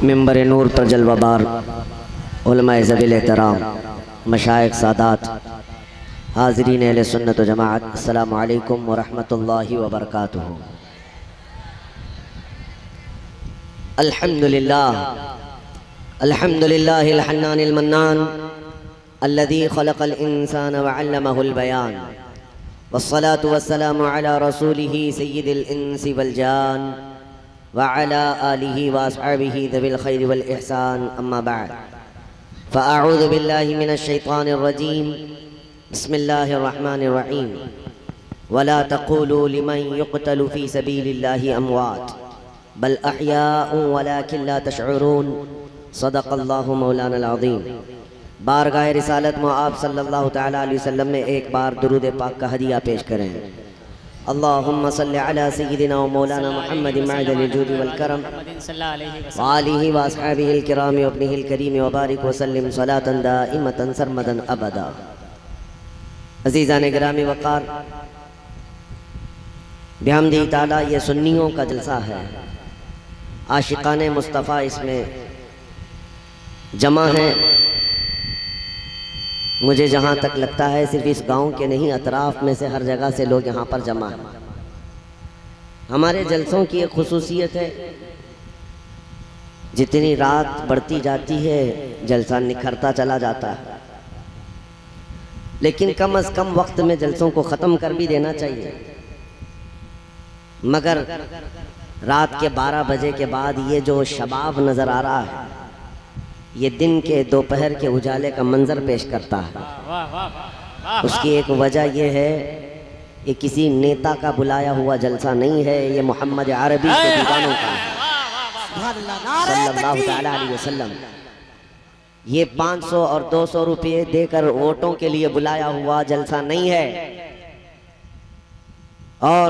मिंबर नूर पर जलवाबार उलमाए ज़बील एहतराम मशाइख सादात हाज़रीन अहले सुन्नत व जमाअत, अस्सलामु अलैकुम व रहमतुल्लाहि व बरकातुहू। अल्हम्दुलिल्लाह अल्हम्दुलिल्लाहिल हन्नानिल मन्नान अल्लज़ी खलक़ल इंसान व अल्लमहुल बयान वस्सलातु वस्सलामु अला रसूलिही सय्यिदिल इंसी वल जान व अला आलिही व अस्हाबिही ज़विल खैरि वल इहसान, अम्मा बअद, फ़अऊज़ु बिल्लाहि मिनश शैतानिर रजीम, बिस्मिल्लाहिर रहमानिर रहीम, वला तक़ूलू लिमन युक़तलु फ़ी सबीलिल्लाहि अमवात बल अहयाउन वलाकिन ला तशऊरून, सदक़ल्लाहु मौलानल अज़ीम। बारगाह रिसालत में आप सल्लल्लाहु तआला अलैहि वसल्लम में एक बार दुरूद पाक का हदिया पेश करें। अल्लाहुम्मा सल्लि अला सय्यिदिना व मौलाना मुहम्मदिन मअदल जूदि वल करम व आलिहि व अस्हाबिहिल किराम व इब्निहिल करीम व बारिक व सल्लिम सलातन दाइमतन सरमदन अबदा। अज़ीज़ान गिरामी वक़ार, बिहम्दिही ताला ये सुन्नियों का जलसा है। आशिकाने मुस्तफ़ा इसमें जमा हैं। मुझे जहाँ तक लगता है सिर्फ इस गांव के नहीं, अतराफ़ में से हर जगह से लोग यहाँ पर जमा हैं। हमारे जलसों की एक खुसूसियत है, जितनी रात बढ़ती जाती है जलसा निखरता चला जाता है, लेकिन कम अज़ कम वक्त में जलसों को ख़त्म कर भी देना चाहिए। मगर रात के 12 बजे के बाद ये जो शबाब नज़र आ रहा है, ये दिन के दोपहर के उजाले का मंजर पेश करता है। उसकी एक वजह यह है, ये किसी नेता का बुलाया हुआ जलसा नहीं है, ये मोहम्मद अरबी के दीवानों का है सल्लल्लाहु तआला अलैहि वसल्लम। ये 500 और 200 रुपये देकर वोटों के लिए बुलाया हुआ जलसा नहीं है, और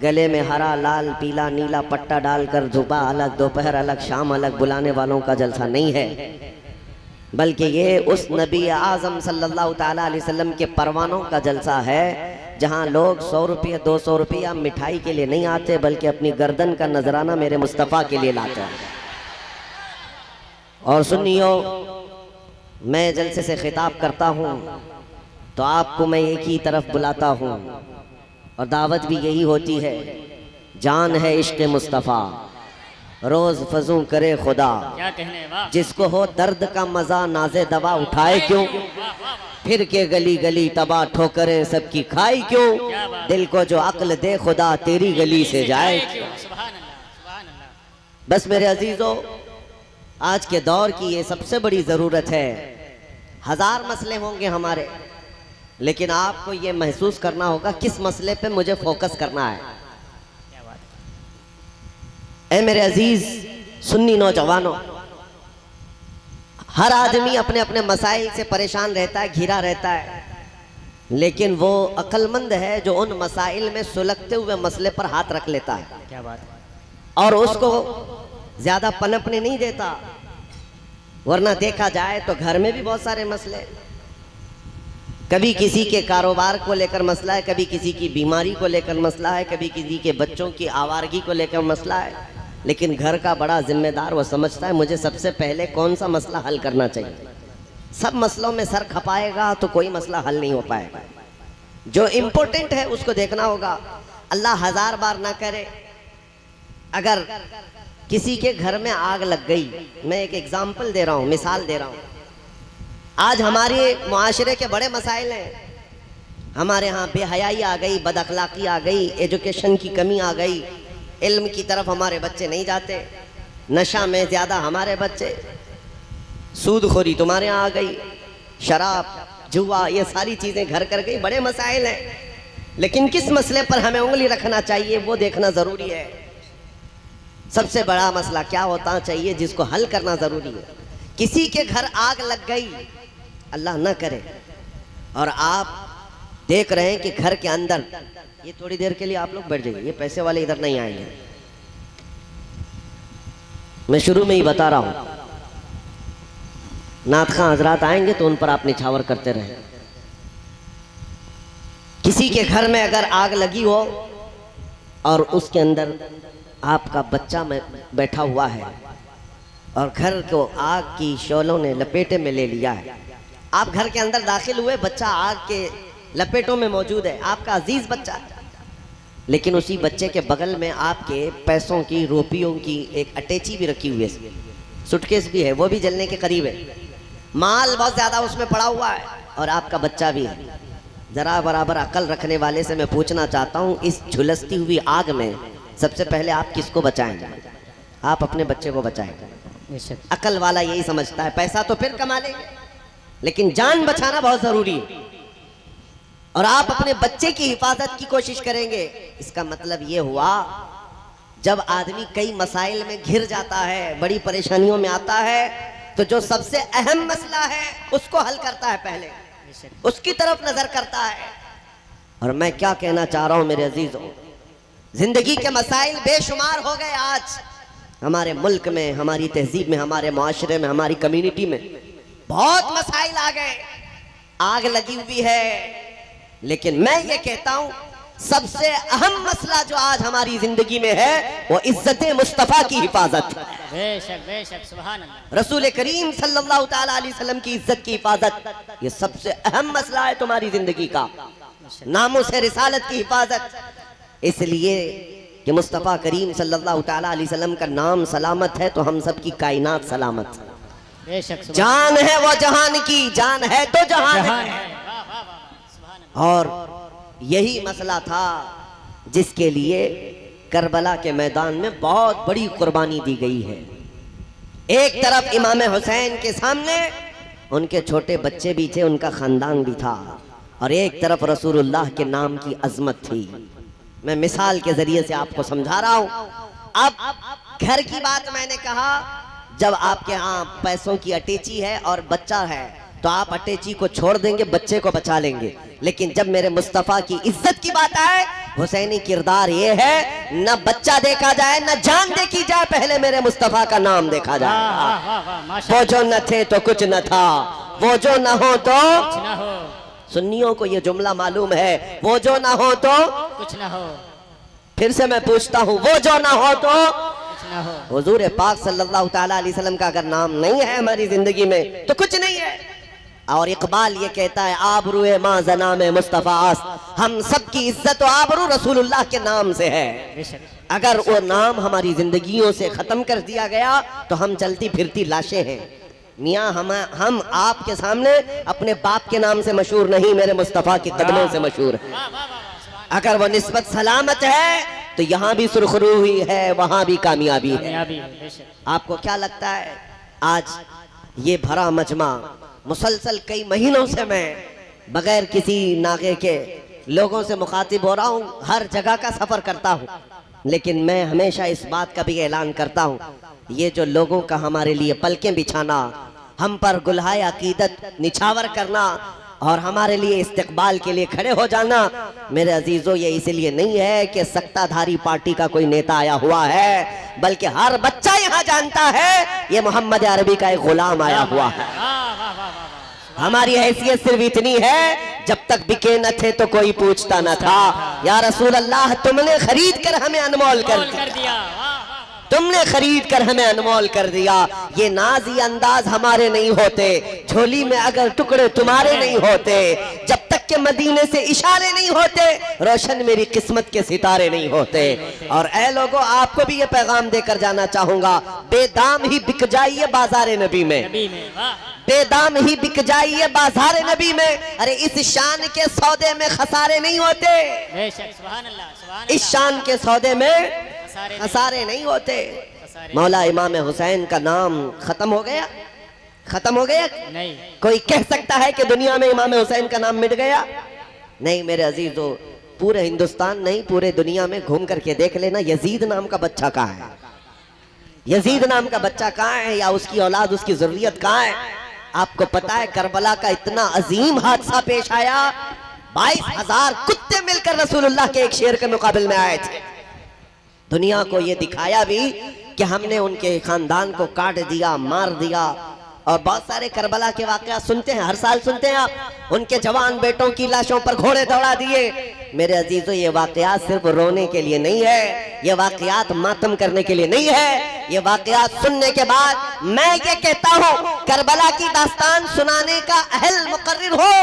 गले में हरा लाल पीला नीला पट्टा डालकर सुबह अलग दोपहर अलग शाम अलग बुलाने वालों का जलसा नहीं है, बल्कि ये उस नबी आज़म सल्लल्लाहु तआला अलैहि वसल्लम के परवानों का जलसा है, जहां लोग 100 रुपये 200 रुपया मिठाई के लिए नहीं आते, बल्कि अपनी गर्दन का नजराना मेरे मुस्तफ़ा के लिए लाते हैं। और सुन्नियों, मैं जलसे से खिताब करता हूँ तो आपको मैं एक ही तरफ बुलाता हूँ, और दावत भी यही होती है। जान है इश्क़ मुस्तफ़ा, रोज़ फजू करे खुदा, जिसको हो दर्द का मज़ा नाज़े दवा उठाए क्यों, फिर के गली गली तबाह ठोकरे सबकी खाई क्यों, दिल को जो अक्ल दे खुदा तेरी गली से जाए। बस मेरे अजीज़ों, आज के दौर की ये सबसे बड़ी ज़रूरत है। 1000 मसले होंगे हमारे, लेकिन आपको ये महसूस करना होगा किस मसले पे मुझे फोकस करना है। ऐ मेरे अजीज सुन्नी नौजवानों, हर आदमी अपने अपने मसाइल से परेशान रहता है, घिरा रहता है, लेकिन वो अक्लमंद है जो उन मसाइल में सुलगते हुए मसले पर हाथ रख लेता है। क्या बात है। और उसको ज्यादा पनपने नहीं देता, वरना देखा जाए तो घर में भी बहुत सारे मसले, कभी किसी के कारोबार को लेकर मसला है, कभी किसी की बीमारी को लेकर मसला है, कभी किसी के बच्चों की आवारगी को लेकर मसला है, लेकिन घर का बड़ा जिम्मेदार वो समझता है मुझे सबसे पहले कौन सा मसला हल करना चाहिए। सब मसलों में सर खपाएगा तो कोई मसला हल नहीं हो पाएगा। जो इम्पोर्टेंट है उसको देखना होगा। अल्लाह 1000 बार ना करे, अगर किसी के घर में आग लग गई, मैं एक एग्जाम्पल दे रहा हूँ, मिसाल दे रहा हूँ। आज हमारे मुआशरे के बड़े मसाइल हैं। हमारे यहाँ बेहयाई आ गई, बदअखलाकी आ गई, एजुकेशन की कमी आ गई, इल्म की तरफ हमारे बच्चे नहीं जाते, नशा में ज़्यादा हमारे बच्चे, सूदखोरी तुम्हारे यहाँ आ गई, शराब जुआ, ये सारी चीज़ें घर कर गई। बड़े मसाइल हैं, लेकिन किस मसले पर हमें उंगली रखना चाहिए वो देखना ज़रूरी है। सबसे बड़ा मसला क्या होता चाहिए जिसको हल करना ज़रूरी है। किसी के घर आग लग गई, अल्लाह ना करे, और आप देख रहे हैं कि घर के अंदर, ये थोड़ी देर के लिए आप लोग बैठ जाइए, ये पैसे वाले इधर नहीं आएंगे, मैं शुरू में ही बता रहा हूं, नात खां हजरात आएंगे तो उन पर आप निछावर करते रहें। किसी के घर में अगर आग लगी हो और उसके अंदर आपका बच्चा बैठा हुआ है, और घर को आग की शोलों ने लपेटे में ले लिया है। आप घर के अंदर दाखिल हुए, बच्चा आग के लपेटों में मौजूद है, आपका अजीज बच्चा, लेकिन उसी बच्चे के बगल में आपके पैसों की, रुपयों की एक अटैची भी रखी हुई है, सूटकेस भी है, वो भी जलने के करीब है, माल बहुत ज्यादा उसमें पड़ा हुआ है और आपका बच्चा भी है। जरा बराबर अकल रखने वाले से मैं पूछना चाहता हूँ, इस झुलसती हुई आग में सबसे पहले आप किसको बचाएंगे? आप अपने बच्चे को बचाएंगे। अकल वाला यही समझता है, पैसा तो फिर कमा लेंगे, लेकिन जान बचाना बहुत जरूरी है। और आप अपने बच्चे की हिफाजत की कोशिश करेंगे। इसका मतलब ये हुआ, जब आदमी कई मसाइल में घिर जाता है, बड़ी परेशानियों में आता है, तो जो सबसे अहम मसला है उसको हल करता है, पहले उसकी तरफ नजर करता है। और मैं क्या कहना चाह रहा हूं मेरे अजीजों, जिंदगी के मसाइल बेशुमार हो गए आज हमारे मुल्क में, हमारी तहजीब में, हमारे माशरे में, हमारी कम्युनिटी में बहुत मसाइल आ गए, आग लगी हुई है। लेकिन मैं ये कहता हूं, सबसे अहम मसला जो आज हमारी जिंदगी में है वो इज्जत मुस्तफा की हिफाजत है। बेशक बेशक, सुभान अल्लाह। रसूल करीम सल्लल्लाहु ताला अलैहि वसल्लम की इज्जत की हिफाजत, ये सबसे अहम मसला है तुम्हारी जिंदगी का। नामों से रिसालत की हिफाजत, इसलिए कि मुस्तफा करीम सल्लल्लाहु ताला अलैहि वसल्लम का नाम सलामत है तो हम सब की कायनात सलामत है। बेशक, जान है वो जहान की, जान है तो जहान है। और यही मसला था जिसके लिए करबला के मैदान में बहुत बड़ी कुर्बानी दी गई है। एक तरफ इमाम हुसैन के सामने उनके छोटे बच्चे भी थे, उनका खानदान भी था, और एक तरफ रसूलुल्लाह के नाम की अजमत थी। मैं मिसाल के जरिए से आपको समझा रहा हूं। अब घर की बात मैंने कहा, जब आपके यहाँ पैसों की अटैची है और बच्चा है तो आप अटैची को छोड़ देंगे, बच्चे को बचा लेंगे। लेकिन जब मेरे मुस्तफा की इज्जत की बात आए, हुसैनी किरदार ये है, न बच्चा देखा जाए न जान देखी जाए, पहले मेरे मुस्तफा का नाम देखा जाए। वो जो न थे तो कुछ न था, वो जो न हो तो कुछ न हो। सुन्नियों को ये जुमला मालूम है, वो जो ना हो तो कुछ न हो। फिर से मैं पूछता हूँ, वो जो ना हो तो कुछ न हो। हुजूर पाक सल्लल्लाहु ताला अलैहि वसल्लम का अगर नाम नहीं है हमारी जिंदगी में तो कुछ नहीं है। और इकबाल ये कहता है, आबरूए माँ जना में मुस्तफा आस्त, हम सब की इज्जत और आबरू रसूलुल्लाह के नाम से है। अगर वो नाम हमारी जिंदगियों से खत्म कर दिया गया तो हम चलती फिरती लाशें हैं। मियाँ हम आपके सामने अपने बाप के नाम से मशहूर नहीं, मेरे मुस्तफा के कदमों से मशहूर है। अगर वो निस्बत सलामत है तो यहाँ भी सुरखरू हुई है, वहां भी कामयाबी है। आपको क्या लगता है, आज ये भरा मजमा मुसलसल कई महीनों से मैं बगैर किसी नागे के लोगों से मुखातिब हो रहा हूँ, हर जगह का सफर करता हूँ, लेकिन मैं हमेशा इस बात का भी ऐलान करता हूँ, ये जो लोगों का हमारे लिए पलकें बिछाना, हम पर गुलहाए अकीदत निछावर करना और हमारे लिए इस्तिकबाल के लिए खड़े हो जाना, मेरे अजीजों ये इसलिए नहीं है कि सत्ताधारी पार्टी का कोई नेता आया हुआ है, बल्कि हर बच्चा यहाँ जानता है ये मोहम्मद अरबी का एक गुलाम आया हुआ है। हमारी हैसियत सिर्फ इतनी है, जब तक बिके न थे तो कोई पूछता न था। या रसूल अल्लाह, तुमने खरीद कर हमें अनमोल कर दिया, तुमने खरीद कर हमें अनमोल कर दिया। ये नाजी अंदाज हमारे नहीं होते, झोली में अगर टुकड़े तुम्हारे नहीं होते, जब तक के मदीने से इशारे नहीं होते, रोशन मेरी किस्मत के सितारे नहीं होते। और ऐ लोगों, आपको भी ये पैगाम देकर जाना चाहूंगा, बेदाम ही बिक जाइए बाजार नबी में, बेदाम ही बिक जाइए बाजार नबी में। अरे इस शान के सौदे में खसारे नहीं होते, इस शान के सौदे में खसारे नहीं होते। मौला इमाम हुसैन का नाम खत्म हो गया, खत्म हो गया नहीं। कोई कह सकता है कि दुनिया में इमाम हुसैन का नाम मिट गया? नहीं मेरे अजीजों, पूरे हिंदुस्तान नहीं पूरे दुनिया में घूम करके देख लेना, यजीद नाम का बच्चा कहाँ है, यजीद नाम का बच्चा कहाँ है, या उसकी औलाद उसकी जरूरियत कहाँ है। आपको पता है करबला का इतना अजीम हादसा पेश आया, 22,000 कुत्ते मिलकर रसूलुल्लाह के एक शेर के मुकाबले में आए थे। दुनिया को ये दिखाया भी कि हमने उनके खानदान को काट दिया, मार दिया, और बहुत सारे करबला के वाकया सुनते हैं, हर साल सुनते हैं आप। उनके जवान बेटों की लाशों पर घोड़े दौड़ा दिए। मेरे अजीजों, ये वाकयात सिर्फ रोने के लिए नहीं है, ये वाकयात मातम करने के लिए नहीं है। ये वाकयात सुनने के बाद मैं ये कहता हूँ, करबला की दास्तान सुनाने का अहल मुकर्रिर हो,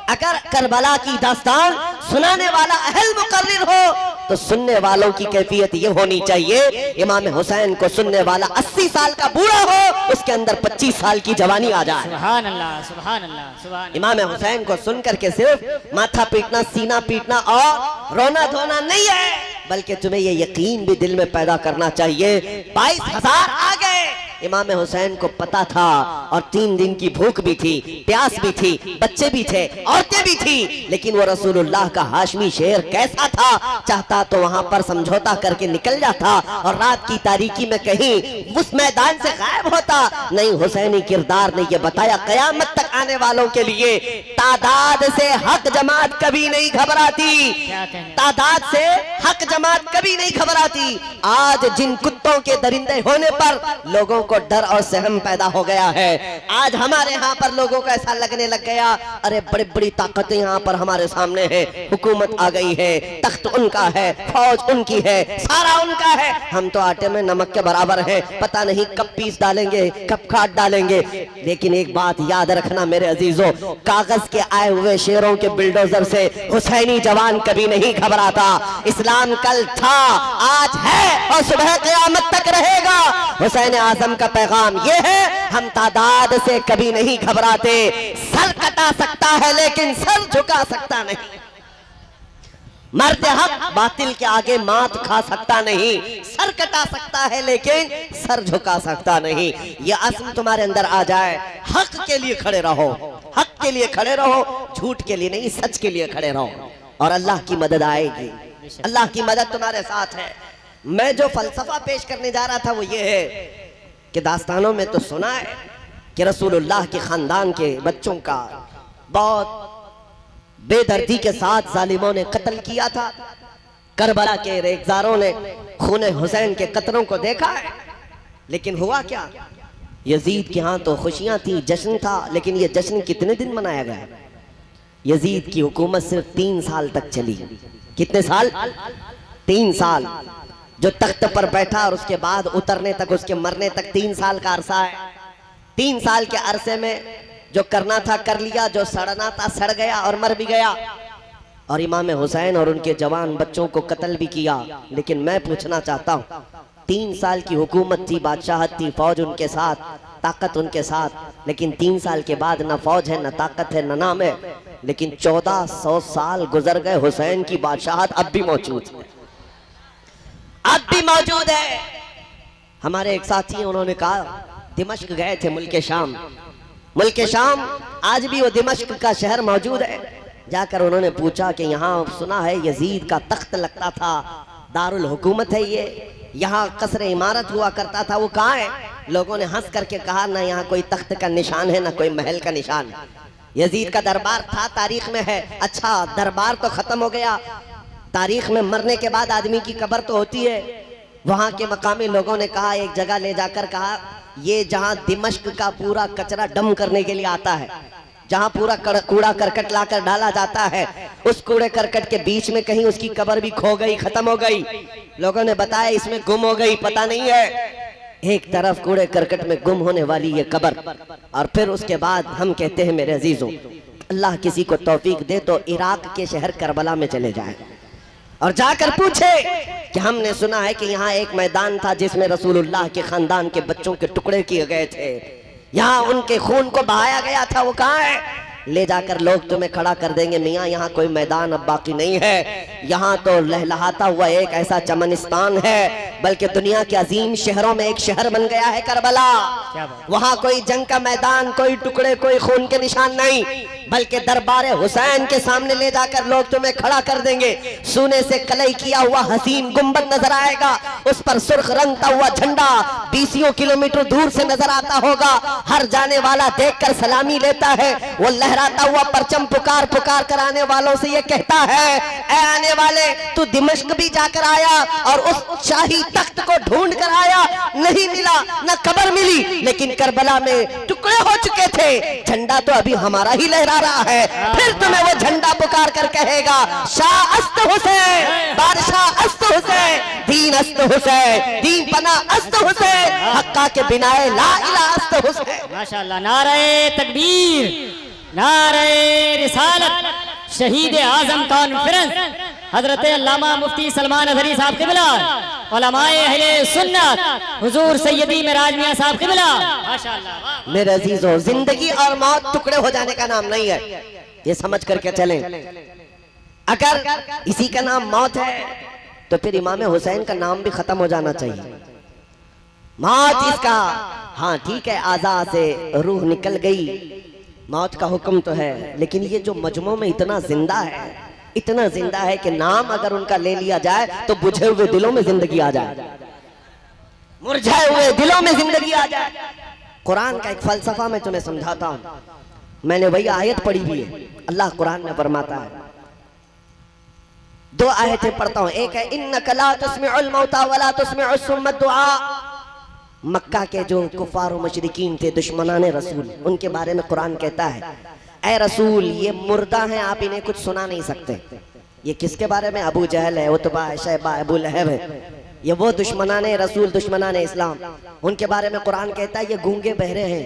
अगर करबला की दास्तान सुनाने वाला अहल मुकर्रिर हो तो सुनने वालों की कैफियत ये होनी चाहिए, इमाम हुसैन को सुनने वाला 80 साल का बूढ़ा हो, उसके अंदर 25 साल की जवानी आ जाए। सुभान अल्लाह, सुभान अल्लाह, सुभान अल्लाह। इमाम हुसैन को सुन करके सिर्फ माथा पीटना, सीना पीटना और रोना धोना नहीं है, बल्कि तुम्हें ये यकीन भी दिल में पैदा करना चाहिए 22,000 आ गए। इमाम हुसैन को पता था, और 3 दिन की भूख भी थी, प्यास भी थी, बच्चे भी थे, औरतें भी थी, लेकिन वो रसूलुल्लाह का हाशमी शेर कैसा था, चाहता तो वहां पर समझौता करके निकल जाता और रात की तारीकी में कहीं उस मैदान से गायब होता। नहीं, हुसैनी किरदार ने ये बताया, कयामत तक आने वालों के लिए तादाद से हक जमात कभी नहीं घबराती, तादाद से हक जमात कभी नहीं घबराती। आज जिन कुत्तों के दरिंदे होने पर लोगों को डर और सहम पैदा हो गया है, आज हमारे यहाँ पर लोगों को ऐसा लगने लग गया, अरे बड़ी बड़ी ताकतें यहाँ पर हमारे सामने है, हुकूमत आ गई है, तख्त उनका है, फौज उनकी है, सारा उनका है, हम तो आटे में नमक के बराबर है, पता नहीं कब पीस डालेंगे, कब काट डालेंगे। लेकिन एक बात याद रखना मेरे अजीजों, कागज के आए हुए शेरों के बिल्डोजर से हुसैनी जवान कभी नहीं घबराता। इस्लाम कल था, आज है और सुबह क़यामत तक रहेगा। हुसैन आजम का पैगाम ये है, हम तादाद से कभी नहीं घबराते। सर कटा सकता है लेकिन सर झुका सकता नहीं, मर्द हक बातिल के आगे मात खा सकता नहीं, सर कटा सकता है लेकिन सर झुका सकता नहीं। ये अज़्म तुम्हारे अंदर आ जाए, हक के लिए खड़े रहो, हक के लिए खड़े रहो, झूठ के लिए नहीं, सच के लिए खड़े रहो, और अल्लाह की मदद आएगी, अल्लाह की मदद तुम्हारे साथ है। मैं जो फलसफा पेश करने जा रहा था वो ये है कि दास्तानों में तो सुना है कि रसूलुल्लाह के खानदान के बच्चों का बहुत बेदर्दी के साथ जालिमों ने कत्ल किया था। करबला के रेज़दारों ने खून हुसैन के कत्लों को देखा है, लेकिन हुआ क्या? यजीद के यहाँ तो खुशियां थी, जश्न था, लेकिन ये जश्न कितने दिन मनाया गया? यजीद की हुकूमत सिर्फ 3 साल तक चली। कितने साल? 3 साल। जो तख्त पर बैठा और उसके बाद उतरने तक, उसके मरने तक 3 साल का अरसा है। 3 साल के अरसे में जो करना था कर लिया, जो सड़ना था सड़ गया और मर भी गया, और इमाम हुसैन और उनके जवान बच्चों को कत्ल भी किया। लेकिन मैं पूछना चाहता हूँ, 3 साल की हुकूमत थी, बादशाहत थी, फौज उनके साथ, ताकत उनके साथ, लेकिन 3 साल के बाद न फौज है, न ताकत है, न नाम है, लेकिन 1400 साल गुजर गए, हुसैन की बादशाहत अब भी मौजूद है, अब भी मौजूद है। हमारे एक साथी हैं, उन्होंने कहा दिमश्क गए थे, मुल्क शाम, मुल्क शाम, आज भी वो दिमश्क का शहर मौजूद है। जाकर उन्होंने पूछा कि यहाँ सुना है यजीद का तख्त लगता था, दारुल हुकूमत है ये, यहाँ कसर इमारत हुआ करता था, वो कहाँ है? लोगों ने हंस करके कहा, ना यहाँ कोई तख्त का निशान है, ना कोई महल का निशान है। यजीद का दरबार था, तारीख में है। अच्छा, दरबार तो खत्म हो गया, तारीख में मरने के बाद आदमी की कब्र तो होती है। वहां के मकामी लोगों ने कहा, एक जगह ले जाकर कहा, ये जहां दिमश्क का पूरा कचरा डम करने के लिए आता है, जहां पूरा कूड़ा करकट लाकर डाला जाता है, उस कूड़े करकट के बीच में कहीं उसकी कब्र भी खो गई, खत्म हो गई। लोगों ने बताया इसमें गुम हो गई, पता नहीं है। एक तरफ कूड़े करकट में गुम होने वाली ये कब्र, और फिर उसके बाद हम कहते हैं मेरे अजीजों, अल्लाह किसी को तौफीक दे तो इराक के शहर करबला में चले जाए और जाकर पूछे कि हमने सुना है कि यहाँ एक मैदान था जिसमें रसूलुल्लाह के खानदान के बच्चों के टुकड़े किए गए थे, यहाँ उनके खून को बहाया गया था, वो कहाँ है? ले जाकर लोग तुम्हें खड़ा कर देंगे, मियाँ यहाँ कोई मैदान अब बाकी नहीं है, यहाँ तो लहलहाता हुआ एक ऐसा चमनिस्तान है, बल्कि दुनिया के अजीम शहरों में एक शहर बन गया है करबला। वहाँ कोई जंग का मैदान, कोई टुकड़े, कोई खून के निशान नहीं, बल्कि दरबार हुसैन के सामने ले जाकर लोग तुम्हें खड़ा कर देंगे। सोने से कलई किया हुआ हसीन गुंबद नजर आएगा, उस पर सुर्ख रंगता हुआ झंडा 20 किलोमीटर दूर से नजर आता होगा। हर जाने वाला देखकर सलामी लेता है, वो लहराता हुआ परचम पुकार पुकार कर आने वालों से ये कहता है, ऐ आने वाले, तू दिमश्क भी जाकर आया और उस शाही तख्त को ढूंढ कर आया, नहीं मिला, न कब्र मिली, लेकिन करबला में टुकड़े हो चुके थे, झंडा तो अभी हमारा ही लहरा रहा है। फिर तुम्हें वो झंडा पुकार कर कहेगा शाह अस्त हुसैन, बादशाह अस्त हुसैन, दीन अस्त हुसैन, दीन पना अस्त हुसैन, हक्का के बिनाए ला इलाहा अस्त हुसैन। माशाअल्लाह। नारे तकबीर, नारे रिसालत, शहीद आजम कॉन्फ्रेंस हजरत अल्लामा मुफ्ती सलमान अजहरी साहब क़िबला, उलमाए अहले सुन्नत हुजूर सैयदी मेराज मियां साहब क़िबला। माशाअल्लाह। मेरे अजीजों, जिंदगी और मौत टुकड़े हो जाने का नाम नहीं है, ये समझ करके चलें। अगर इसी का नाम मौत है तो फिर इमाम हुसैन का नाम भी खत्म हो जाना चाहिए। मौत इसका, हाँ ठीक है, आज़ा से रूह निकल गई, मौत का हुक्म तो है, लेकिन ये जो मजमू में इतना जिंदा है, इतना जिंदा है कि नाम अगर उनका ले लिया जाए तो बुझे हुए दिलों में जिंदगी आ जाए, मुरझाए हुए दिलों में जिंदगी आ जाए। कुरान का एक फलसफा मैं तुम्हें समझाता हूं, मैंने वही आयत पढ़ी हुई है। अल्लाह कुरान में फरमाता है, दो आयतें पढ़ता हूं। एक है इन्नका ला तुस्मिउल मौता वला तुस्मिउस सुम्मा दुआ। मक्का के जो कुफार और मुशरिकीन थे, दुश्मनाने रसूल, उनके बारे में कुरान कहता है, ऐ रसूल ये मुर्दा हैं, आप इन्हें कुछ सुना नहीं सकते। ये किसके बारे में? अबू जहल है, उतबा है, शैबा, अबू लहब है, ये वो दुश्मनाने रसूल, दुश्मनाने इस्लाम, उनके बारे में कुरान कहता है ये गूंगे बहरे हैं,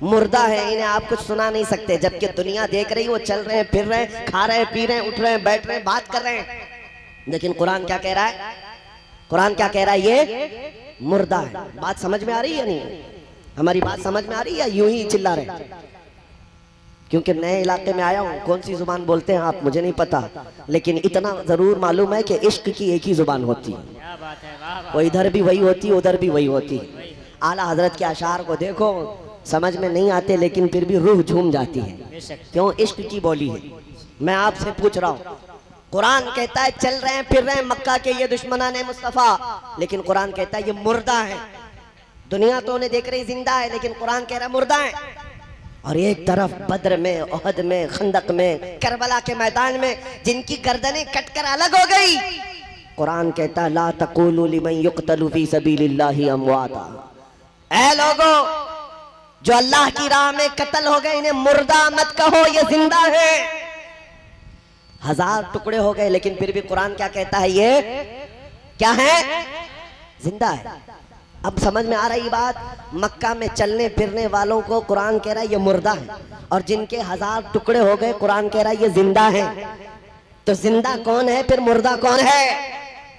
मुर्दा है, इन्हें आप कुछ सुना नहीं सकते। जबकि दुनिया देख रही, वो चल रहे हैं, फिर रहे हैं, खा रहे हैं, पी रहे हैं, उठ रहे हैं, बैठ रहे हैं, बात कर रहे हैं, लेकिन कुरान क्या कह रहा है? कुरान क्या कह रहा है? ये मुर्दा है। बात समझ में आ रही है या नहीं? हमारी बात समझ में आ रही है या यूं ही चिल्ला रहे? क्योंकि नए इलाके में आया हूं, कौन सी जुबान बोलते हैं आप मुझे नहीं पता, लेकिन इतना जरूर मालूम है कि इश्क की एक ही जुबान होती है। क्या बात है, वाह वाह। वो इधर भी वही होती है, उधर भी वही होती है। आला हजरत के अशार को देखो, समझ में नहीं आते लेकिन फिर भी रूह झूम जाती है। बेशक। क्यों? इश्क की बोली है। मैं आपसे पूछ रहा हूँ, कुरान कहता है चल रहे हैं, फिर रहे हैं मक्का के ये दुश्मनाने मुस्तफा, लेकिन कुरान कहता है ये मुर्दा है। दुनिया तो उन्हें देख रही जिंदा है, लेकिन कुरान कह रहा है मुर्दा है। और एक तरफ बद्र में, ओहद में, खंदक में, करबला के मैदान में जिनकी गर्दनें कटकर अलग हो गई, कुरान कहता है ला तक़ूलू लिमन युक़तलू फ़ी सबीलिल्लाहि अमवाता। ऐ लोगो जो अल्लाह की राह में कत्ल हो गए, इन्हें मुर्दा मत कहो, ये जिंदा है। हजार टुकड़े हो गए, लेकिन फिर भी कुरान क्या कहता है? ये क्या है? जिंदा है। अब समझ में आ रही बात? मक्का में चलने फिरने वालों को कुरान कह रहा है ये मुर्दा है, और जिनके हजार टुकड़े हो गए कुरान कह रहा है ये जिंदा है। तो जिंदा कौन है, फिर मुर्दा कौन है?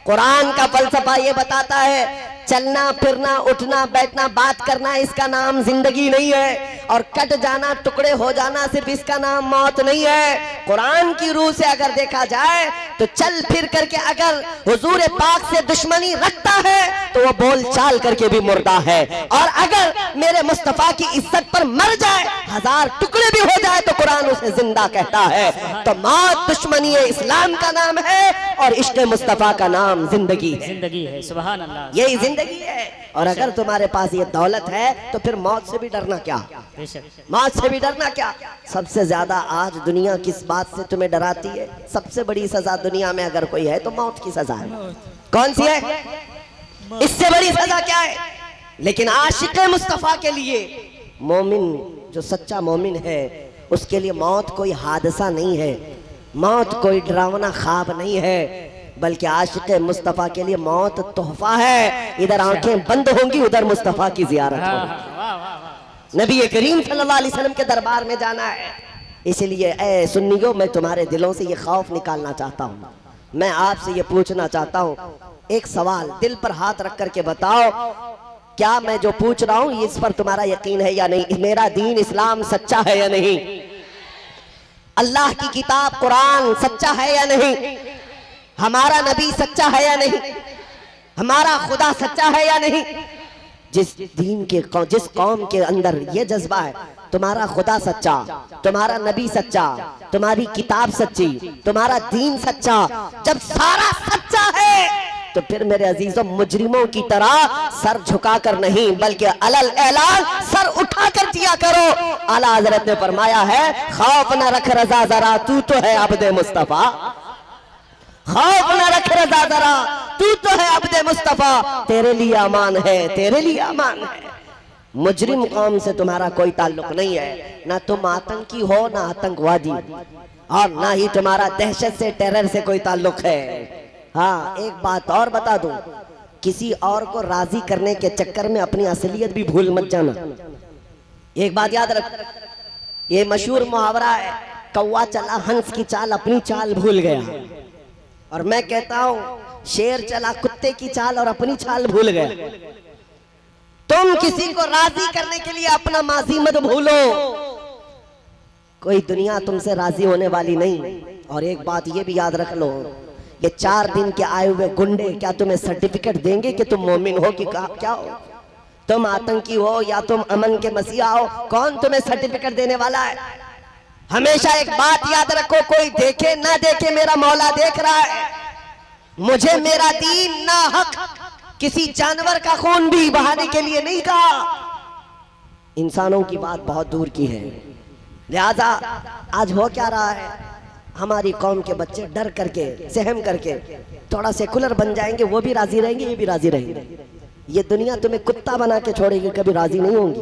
कुरान का फलसफा ये बताता है चलना फिरना, उठना बैठना, बात करना, इसका नाम जिंदगी नहीं है, और कट जाना, टुकड़े हो जाना, सिर्फ इसका नाम मौत नहीं है। कुरान की रूह से अगर देखा जाए तो चल फिर करके अगर हुजूर पाक से दुश्मनी रखता है तो वो बोल चाल करके भी मुर्दा है, और अगर मेरे मुस्तफा की इज्जत पर मर जाए, हजार टुकड़े भी हो जाए, तो कुरान उसे जिंदा कहता है। तो मौत दुश्मनी इस्लाम का नाम है और इश्क मुस्तफा का नाम जिंदगी है। जिंदगी है, सुभान अल्लाह। यही जिंदगी है। और अगर तुम्हारे पास ये दौलत है तो फिर मौत से भी डरना क्या? बेशक। मौत से भी डरना क्या? सबसे ज्यादा आज दुनिया किस बात से तुम्हें डराती है? सबसे बड़ी सजा दुनिया में अगर कोई है तो मौत की सजा है। कौन सी है? इससे बड़ी सजा क्या है? लेकिन आशिक मुस्तफा के लिए, मोमिन जो सच्चा मोमिन है, उसके लिए मौत कोई हादसा नहीं है, मौत कोई डरावना ख्वाब नहीं है, बल्कि आशिक मुस्तफा के लिए मौत तोहफा है। इधर आंखें बंद होंगी, उधर मुस्तफा की जियारत होगी, नबी करीम सल्लल्लाहु अलैहि वसल्लम के दरबार में जाना है। इसलिए ऐ सुन्नियों, मैं तुम्हारे दिलों से ये खौफ निकालना चाहता हूँ। मैं आपसे ये पूछना चाहता हूँ, एक सवाल दिल पर हाथ रख करके बताओ, क्या मैं जो पूछ रहा हूँ इस पर तुम्हारा यकीन है या नहीं? मेरा दीन इस्लाम सच्चा है या नहीं? अल्लाह की किताब कुरान सच्चा है या नहीं? हमारा नबी सच्चा है या नहीं? हमारा खुदा सच्चा है या नहीं? जिस दीन के जिस कौम के अंदर ये जज्बा है, तुम्हारा खुदा सच्चा, तुम्हारा नबी सच्चा, तुम्हारी किताब सच्ची, तुम्हारा दीन सच्चा, जब सारा सच्चा है तो फिर मेरे अजीजों, मुजरिमों की तरह सर झुकाकर नहीं बल्कि अलल ऐलान सर उठाकर जिया करो। आला हजरत ने फरमाया है, खौफ न रख रजा जरा, तू तो है अब्दे मुस्तफा। खौफ न रख रजा जरा, तू तो है अब्दे मुस्तफा, तेरे लिए अमान है, तेरे लिए अमान है। मुजरिम कौम से तुम्हारा कोई ताल्लुक नहीं है, ना तुम आतंकी हो ना आतंकवादी, और ना ही तुम्हारा दहशत से टेरर से कोई ताल्लुक है। हाँ, एक बात और बता दूं, किसी और को राजी करने के चक्कर में अपनी असलियत भी भूल मत जाना। एक बात याद रख, ये मशहूर मुहावरा है, कौवा चला हंस की चाल अपनी चाल भूल गया। और मैं कहता हूं, शेर चला कुत्ते की चाल और अपनी चाल भूल गया। तुम किसी को राजी करने के लिए अपना माजी मत भूलो, कोई दुनिया तुमसे राजी होने वाली नहीं। और एक बात ये भी याद रख लो, ये 4 दिन के आए हुए गुंडे क्या तुम्हें सर्टिफिकेट देंगे कि तुम मोमिन हो कि क्या हो? तुम आतंकी हो या तुम अमन के मसीहा हो, कौन तुम्हें सर्टिफिकेट देने वाला है? हमेशा एक बात याद रखो, कोई देखे ना देखे, मेरा मौला देख रहा है। मुझे मेरा दीन ना हक किसी जानवर का खून भी बहाने के लिए नहीं कहा। इंसानों की बात बहुत दूर की है। लिहाजा आज हो क्या रहा है, हमारी कौम के बच्चे डर करके, सहम करके थोड़ा सेकुलर बन जाएंगे, वो भी राजी रहेंगे, ये भी राजी रहेंगे। ये दुनिया तुम्हें कुत्ता बना के छोड़ेगी, कभी राजी नहीं होंगी।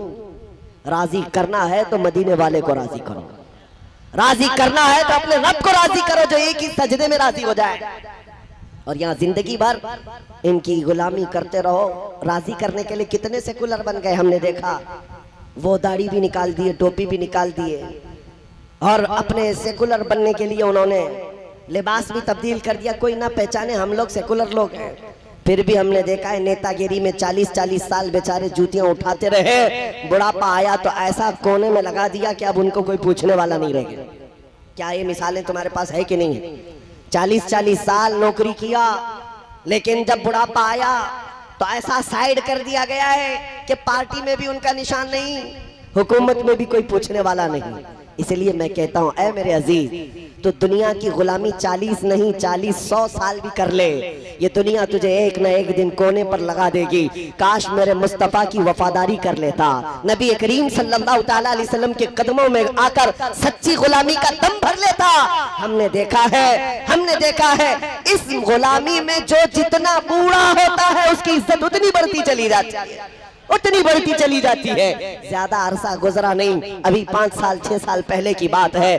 राजी करना है तो मदीने वाले को राजी करो, राजी करना है तो अपने रब को राजी करो जो एक ही सजदे में राजी हो जाए। और यहाँ जिंदगी भर इनकी गुलामी करते रहो। राजी करने के लिए कितने सेकुलर बन गए हमने देखा, वो दाढ़ी भी निकाल दिए, टोपी भी निकाल दिए, और अपने सेकुलर बनने के लिए उन्होंने लिबास भी तब्दील कर दिया। कोई ना पहचाने हम लोग सेकुलर लोग हैं। फिर भी हमने देखा है नेतागिरी में 40-40 साल बेचारे जूतियां उठाते रहे, बुढ़ापा आया तो ऐसा कोने में लगा दिया कि अब उनको कोई पूछने वाला नहीं रह गया। क्या ये मिसालें तुम्हारे पास है कि नहीं है? 40-40 साल नौकरी किया, लेकिन जब बुढ़ापा आया तो ऐसा साइड कर दिया गया है कि पार्टी में भी उनका निशान नहीं, हुकूमत में भी कोई पूछने वाला नहीं। इसलिए मैं कहता हूं, ऐ मेरे अजीज, तो दुनिया की गुलामी 40 नहीं 40-100 साल भी कर ले, ये दुनिया तुझे एक न एक दिन कोने पर लगा देगी। काश मेरे मुस्तफा की वफादारी कर लेता, नबी करीम सल्लल्लाहु तआला अलैहि वसल्लम के कदमों में आकर सच्ची गुलामी का दम भर लेता। हमने देखा है इस गुलामी में जो जितना बूढ़ा होता है उसकी इज्जत उतनी बढ़ती चली जाती है, उतनी बढ़ती चली जाती है। ज्यादा अरसा गुजरा नहीं, अभी 5 साल 6 साल पहले की बात है।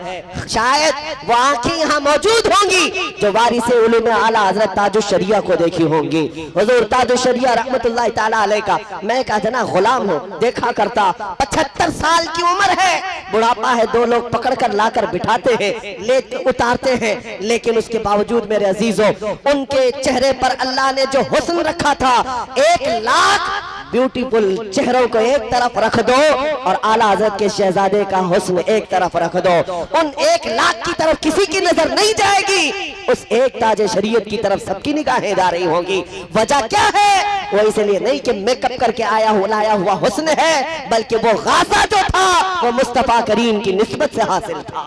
शायद वो आंखें यहाँ मौजूद होंगी जो वारिसे उलूम आला हजरत ताजुश शरिया को देखी होंगी। हुजूर ताजुश शरिया रहमतुल्लाह ताला अलैह का मैं एक अदना गुलाम हूँ, देखा करता। 75 साल की उम्र है, बुढ़ापा है, 2 लोग पकड़ कर लाकर बिठाते हैं, ले उतारते हैं, लेकिन उसके बावजूद मेरे अजीजों, उनके चेहरे पर अल्लाह ने जो हुस्न रखा था, 1 लाख ब्यूटीफुल चेहरों को एक तरफ रख दो और आला हज़रत के शहजादे का हुस्न एक तरफ रख दो, उन 1 लाख की तरफ किसी की नजर नहीं जाएगी, उस एक ताजे शरीयत की तरफ सबकी निगाहें जा रही होंगी। वजह क्या है? वो इसलिए नहीं कि मेकअप करके लाया हुआ हुस्न है, बल्कि वो गाज़ा जो था वो मुस्तफा करीम की निस्बत से हासिल था।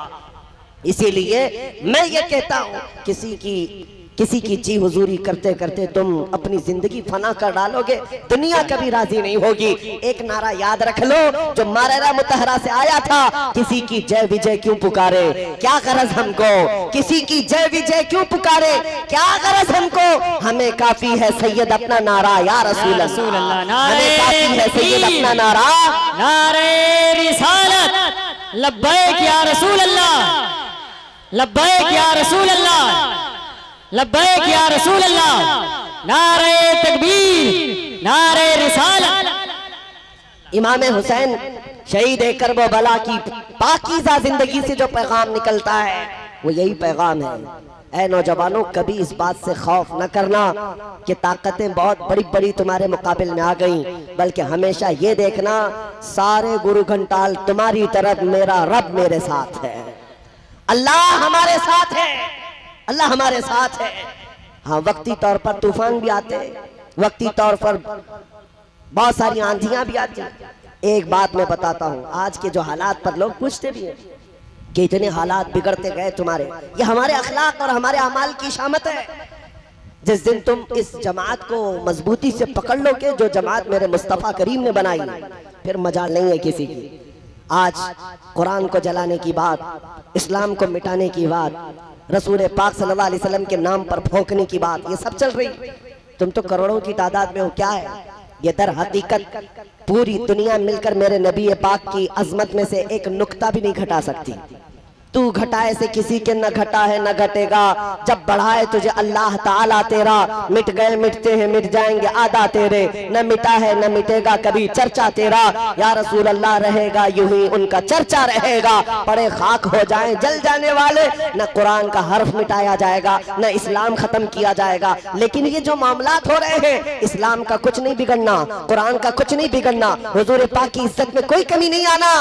इसीलिए मैं ये कहता हूँ, किसी की जी हुजूरी करते करते तुम अपनी जिंदगी फना कर डालोगे, दुनिया कभी राजी नहीं होगी। एक नारा याद रख लो जो मारेरा मुतहरा से आया था, किसी की जय विजय क्यों पुकारे, क्या गरज हमको, किसी की जय विजय क्यों पुकारे, क्या गरज हमको, हमें काफी है सैयद अपना नारा, या रसूल अल्लाह, हमें काफी है सैयद अपना नारा, नारे रिसालत, लब्बैक या रसूल अल्लाह, लब्बैक या रसूल अल्लाह, लब्बैक या रसूल अल्लाह, नारे तकबीर, नारे रिसालत। इमाम हुसैन शहीद करबो बला की पाकीज़ा जिंदगी से जो पैगाम निकलता है वो यही पैगाम है। ऐ नौजवानों, कभी इस बात से खौफ न करना कि ताकतें बहुत बड़ी बड़ी तुम्हारे मुकाबले में आ गई, बल्कि हमेशा ये देखना सारे गुरु घंटाल तुम्हारी तरफ, मेरा रब मेरे साथ है, अल्लाह हमारे साथ है, अल्लाह हमारे साथ है। हाँ, वक्ती तौर पर तूफान भी आते हैं, वक्ती तौर पर बहुत सारी आंधियां भी आती हैं। एक बात मैं बताता हूँ, आज के जो हालात पर लोग पूछते भी हैं कि इतने हालात बिगड़ते गए तुम्हारे, ये हमारे अखलाक और हमारे अमाल की शामत है। जिस दिन तुम इस जमात को मजबूती से पकड़ लोगे, जो जमात मेरे मुस्तफ़ा करीम ने बनाई, फिर मजाल नहीं है किसी की। आज कुरान को जलाने की बात, इस्लाम को मिटाने की बात, रसूल पाक सल्लल्लाहु अलैहि वसल्लम के नाम पर भौंकने की बात, ये सब चल रही। तुम तो करोड़ों की तादाद में हो, क्या है ये? दर हकीकत पूरी दुनिया मिलकर मेरे नबी पाक की अजमत में से एक नुक्ता भी नहीं घटा सकती। तू घटाए से किसी के न घटा है न घटेगा। जब बढ़ाए तुझे अल्लाह ताला तेरा, मिट गए मिटते हैं मिट जाएंगे आदा तेरे, न मिटा है न मिटेगा कभी चर्चा तेरा। या रसूल अल्लाह रहेगा यूं ही उनका चर्चा रहेगा। पड़े खाक हो जाएं जल जाने वाले, न कुरान का हर्फ मिटाया जाएगा न इस्लाम खत्म किया जाएगा। लेकिन ये जो मामलात हो रहे हैं, इस्लाम का कुछ नहीं बिगड़ना, कुरान का कुछ नहीं बिगड़ना, हुजूर पाक की इज्जत में कोई कमी नहीं आना,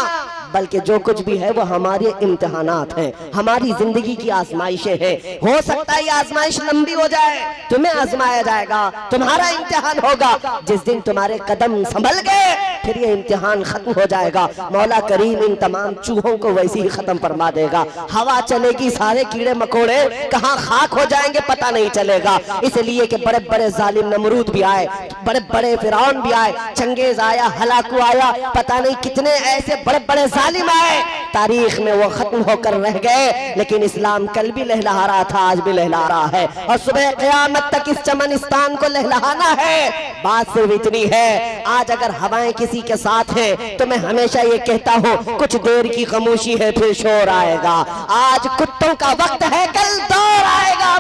बल्कि जो कुछ भी है वो हमारे इम्तिहानात हैं, हमारी जिंदगी की आजमाइशें हैं। हो सकता है ये आजमाइश लंबी हो जाए, तुम्हें आजमाया जाएगा, तुम्हारा इम्तिहान होगा। जिस दिन तुम्हारे कदम संभल गए फिर ये इम्तिहान खत्म हो जाएगा। मौला करीम इन तमाम चूहों को वैसे ही खत्म फरमा देगा। हवा चलेगी, सारे कीड़े मकोड़े कहाँ खाक हो जाएंगे पता नहीं चलेगा। इसलिए कि बड़े बड़े जालिम नमरूद भी आए, बड़े बड़े फिरौन भी आए, चंगेज आया, हलाकू आया, पता नहीं कितने ऐसे बड़े बड़े जालिम आए, तारीख में वो खत्म होकर रह गए। लेकिन इस्लाम कल भी लहलहा रहा था, आज भी लहलहा रहा है, और सुबह क़यामत तक इस चमनिस्तान को लहलहाना है। बात सिर्फ इतनी है, आज अगर हवाएं किसी के साथ हैं तो मैं हमेशा ये कहता हूँ कुछ देर की खामोशी है फिर शोर आएगा। आज कुत्तों का वक्त है, कल दौर आएगा।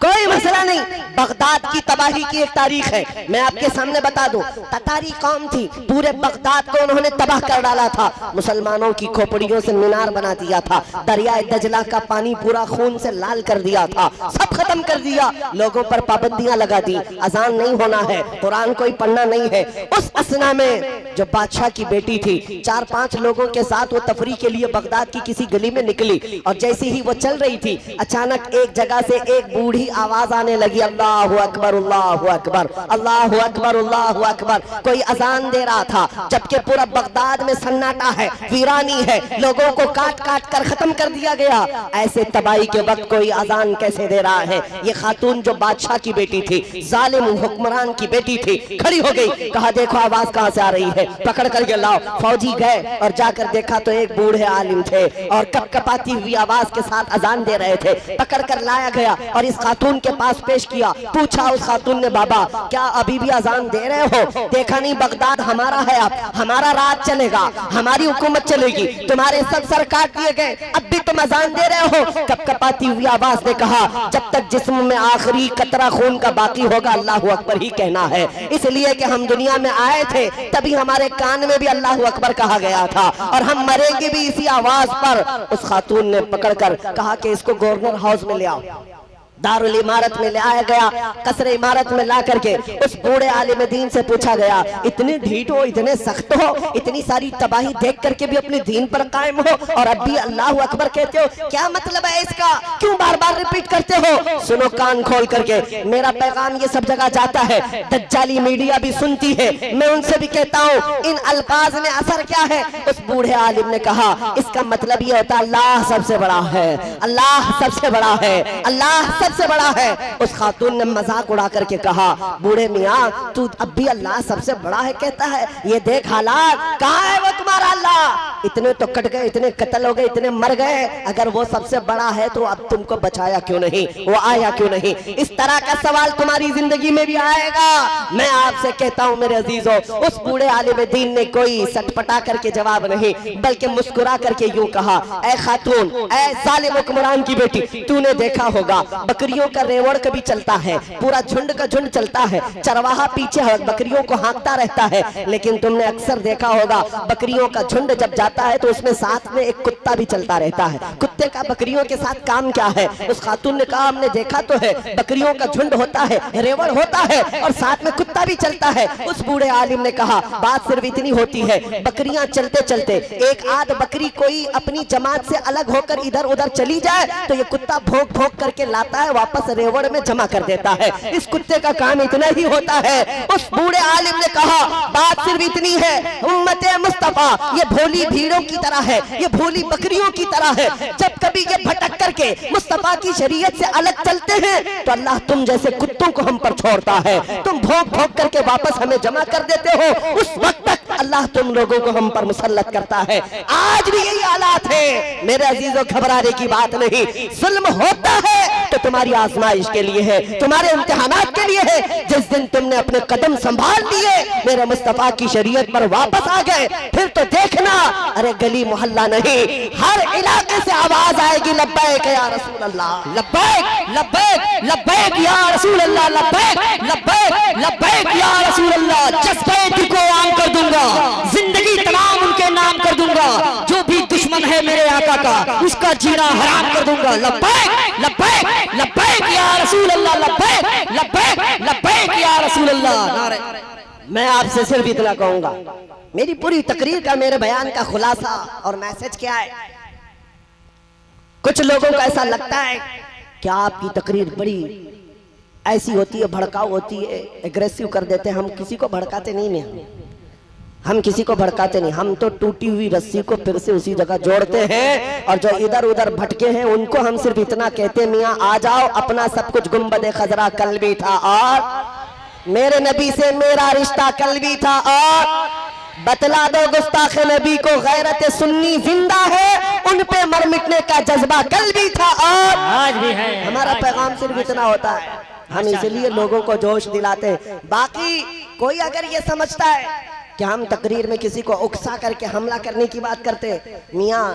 कोई मसला नहीं। बगदाद की तबाही की एक तारीख है, मैं आपके सामने बता दूं। ततारी कौम थी, पूरे बगदाद को उन्होंने तबाह कर डाला था। मुसलमानों की खोपड़ियों से मीनार बना दिया था, दरियाए दजला का पानी पूरा खून से लाल कर दिया था, सब खत्म कर दिया, लोगों पर पाबंदियां लगा दी, अजान नहीं होना है, कुरान कोई पढ़ना नहीं है। उस असना में जो बादशाह की बेटी थी, 4-5 लोगों के साथ वो तफरीह के लिए बगदाद की किसी गली में निकली, और जैसे ही वो चल रही थी अचानक एक जगह से एक बूढ़ी आवाज आने लगी, अल्लाहु अकबर अल्लाहु अकबर अल्लाहु अकबर अल्लाहु अकबर। कोई अजान दे रहा था, जबकि पूरा बगदाद में सन्नाटा है, वीरानी है, लोगों को काट काट कर खत्म कर दिया गया। ऐसे तबाही के वक्त कोई अजान कैसे दे रहा है? ये खातून जो बादशाह की बेटी थी, जालिम हुक्मरान की बेटी थी, खड़ी हो गई, कहा देखो आवाज कहां से आ रही है, पकड़ करके लाओ। फौजी गए और जाकर देखा तो एक बूढ़े आलिम थे और कपकपाती हुई आवाज के साथ अजान दे रहे थे। पकड़ कर लाया गया और इस खातून के पास पेश किया। पूछा उस खातून ने, बाबा क्या अभी भी अजान दे रहे हो? देखा नहीं बगदाद हमारा है, अब हमारा राज चलेगा, हमारी हुकूमत चलेगी, तुम्हारे सब सर काट दिए गए, अब भी तुम अजान दे रहे हो? कपकपाती हुई आवाज ने कहा, जब तक जिस्म में आखिरी कतरा खून का बाकी होगा अल्लाहु अकबर ही कहना है। इसलिए कि हम दुनिया में आए थे तभी हमारे कान में भी अल्लाहु अकबर कहा गया था, और हम मरेंगे भी इसी आवाज पर। उस खातून ने पकड़कर कहा कि इसको गवर्नर हाउस में ले आओ। दारुल इमारत में ले आया गया, कसरे इमारत में ला करके उस बूढ़े आलिम दीन से पूछा गया, इतने ढीठ हो, इतने सख्त हो, इतनी सारी तबाही देख करके भी अपने दीन पर कायम हो और अब भी अल्लाहु अकबर कहते हो, क्या मतलब है इसका? क्यों बार बार रिपीट करते हो? सुनो कान खोल करके, मेरा पैगाम ये सब जगह जाता है, दज्जाली मीडिया भी सुनती है, मैं उनसे भी कहता हूँ इन अल्फाज में असर क्या है? उस बूढ़े आलिम ने कहा, इसका मतलब ये होता है अल्लाह सबसे बड़ा है, अल्लाह सबसे बड़ा है, अल्लाह सबसे बड़ा है। उस खातून ने मजाक उड़ा करके कहा, बूढ़े मियाँ तू अब भी अल्लाह सबसे बड़ा है कहता है, ये देख हालात, कहाँ है वो तुम्हारा अल्लाह? इतने तो कट गए, इतने कत्ल हो गए, इतने मर गए, अगर वो सबसे बड़ा है तो अब तुमको बचाया क्यों नहीं, वो आया क्यों नहीं? इस तरह का सवाल तुम्हारी जिंदगी में भी आएगा। मैं आपसे कहता हूँ मेरे अजीजों, उस बूढ़े आलिम दीन ने कोई सटपटा करके जवाब नहीं बल्कि मुस्कुरा करके यूं कहा, ऐ खातून, ऐ जालिम हुक्मरान की बेटी, तूने देखा होगा बकरियों का रेवड़ कभी चलता है, पूरा झुंड का झुंड चलता है, चरवाहा पीछे बकरियों को हाँकता रहता है, लेकिन तुमने अक्सर देखा होगा बकरियों का झुंड जब जाता है तो उसमें साथ में एक कुत्ता भी चलता रहता है। कुत्ते का बकरियों के साथ काम क्या है? उस खातून ने कहा, हमने देखा तो है, बकरियों का झुंड होता है, रेवड़ होता है और साथ में कुत्ता भी चलता है। उस बूढ़े आलिम ने कहा, बात सिर्फ इतनी होती है, बकरियां चलते चलते एक आध बकरी कोई अपनी जमात से अलग होकर इधर उधर चली जाए तो ये कुत्ता भोंक भोंक करके लाता है, वापस रेवड़ में जमा कर देता है। इस कुत्ते का काम इतना ही होता है। उस बूढ़े आलिम ने कहा, बात सिर्फ इतनी है, उम्मते मुस्तफा ये भोली भीड़ों की तरह है, ये भोली बकरियों की तरह है, जब कभी ये भटक करके मुस्तफा की शरीयत से अलग चलते हैं तो अल्लाह तुम जैसे कुत्तों को हम पर छोड़ता है, तुम भौंक भौंक करके वापस हमें जमा कर देते हो, उस वक्त तक अल्लाह अल्लाह तुम लोगों को हम पर मुसल्लत करता है। आज भी यही हालात है मेरे अजीजों, घबराने की बात नहीं। जुल्म होता है तो तुम्हारी आजमाइश के लिए है, तुम्हारे इम्तिहानात के लिए है। जिस दिन तुमने अपने कदम संभाल लिए, मेरे मुस्तफा की शरीयत पर वापस आ गए, फिर तो देखना, अरे गली मोहल्ला नहीं, हर इलाके से आवाज आएगी लब्बैक या रसूल अल्लाह, लब्बैक लब्बैक लब्बैक या रसूल अल्लाह, लब्बैक लब्बैक लब्बैक या रसूल अल्लाह। जज्बे को आम कर दूंगा, जिंदगी तमाम उनके नाम कर दूंगा। जो भी दुश्मन है मेरे आका का, उसका जीना हराम कर दूंगा। लब्बैक लब्बैक लब्बैक या रसूल अल्लाह, लब्बैक लब्बैक लब्बैक या रसूल अल्लाह। मैं आपसे सिर्फ इतना कहूंगा, मेरी पूरी तकरीर का, मेरे बयान का खुलासा और मैसेज क्या है। कुछ लोगों को ऐसा लगता है कि आपकी तकरीर बड़ी ऐसी होती है, भड़काऊ होती है, एग्रेसिव कर देते हैं। हम किसी को भड़काते नहीं हैं, हम किसी को भड़काते नहीं। हम तो टूटी हुई रस्सी को फिर से उसी जगह जोड़ते हैं, और जो इधर उधर भटके हैं उनको हम सिर्फ इतना कहते हैं, मियाँ आ जाओ, अपना सब कुछ गुंबद खजरा कल भी था, और मेरे नबी से मेरा रिश्ता कल भी था, और बतला दो गुस्ताख नबी को गैरत सुन्नी जिंदा है, उन पे मर मिटने का जज्बा कल भी था और आज भी है। हमारा पैगाम सिर्फ इतना होता है, हम इसलिए लोगों को जोश दिलाते हैं। बाकी कोई अगर ये समझता है कि हम तकरीर में किसी को उकसा करके हमला करने की बात करते, मियाँ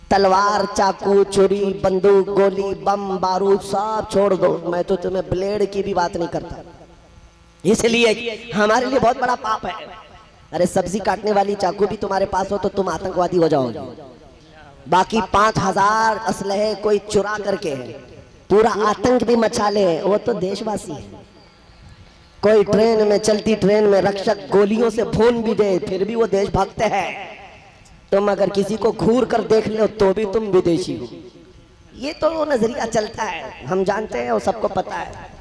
तलवार, चाकू, छुरी, बंदूक, गोली, बम, बारूद सब छोड़ दो, मैं तो तुम्हें ब्लेड की भी बात नहीं करता, इसलिए हमारे लिए बहुत बड़ा पाप है। अरे सब्जी काटने वाली चाकू भी तुम्हारे पास हो तो तुम आतंकवादी हो जाओगे। बाकी 5000 असलहे कोई चुरा करके है, पूरा आतंक भी मचा ले, वो तो देशवासी है। कोई ट्रेन में, चलती ट्रेन में रक्षक गोलियों से भून भी दे, फिर भी वो देशभक्त है। तुम अगर किसी को घूर कर देख लो तो भी तुम विदेशी हो। ये तो नजरिया चलता है, हम जानते हैं, वो सबको पता है,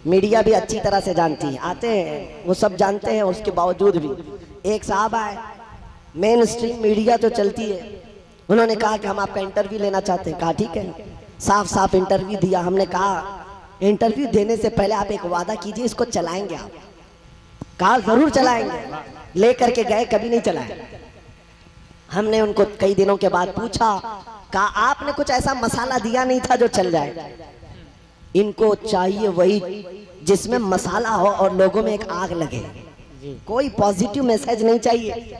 मीडिया भी अच्छी तरह से जानती है, आते हैं वो सब जानते हैं। उसके बावजूद भी एक साहब आए, मेन स्ट्रीम मीडिया जो चलती है, उन्होंने कहा कि हम आपका इंटरव्यू लेना चाहते हैं। कहा ठीक है, साफ साफ इंटरव्यू दिया। हमने कहा इंटरव्यू देने से पहले आप एक वादा कीजिए, इसको चलाएंगे आप? कहा जरूर चलाएंगे। लेकर के गए, कभी नहीं चलाए। हमने उनको कई दिनों के बाद पूछा, कहा आपने कुछ ऐसा मसाला दिया नहीं था जो चल जाए। इनको चाहिए वही जिसमें मसाला हो और लोगों में एक आग लगे। कोई पॉजिटिव मैसेज नहीं चाहिए।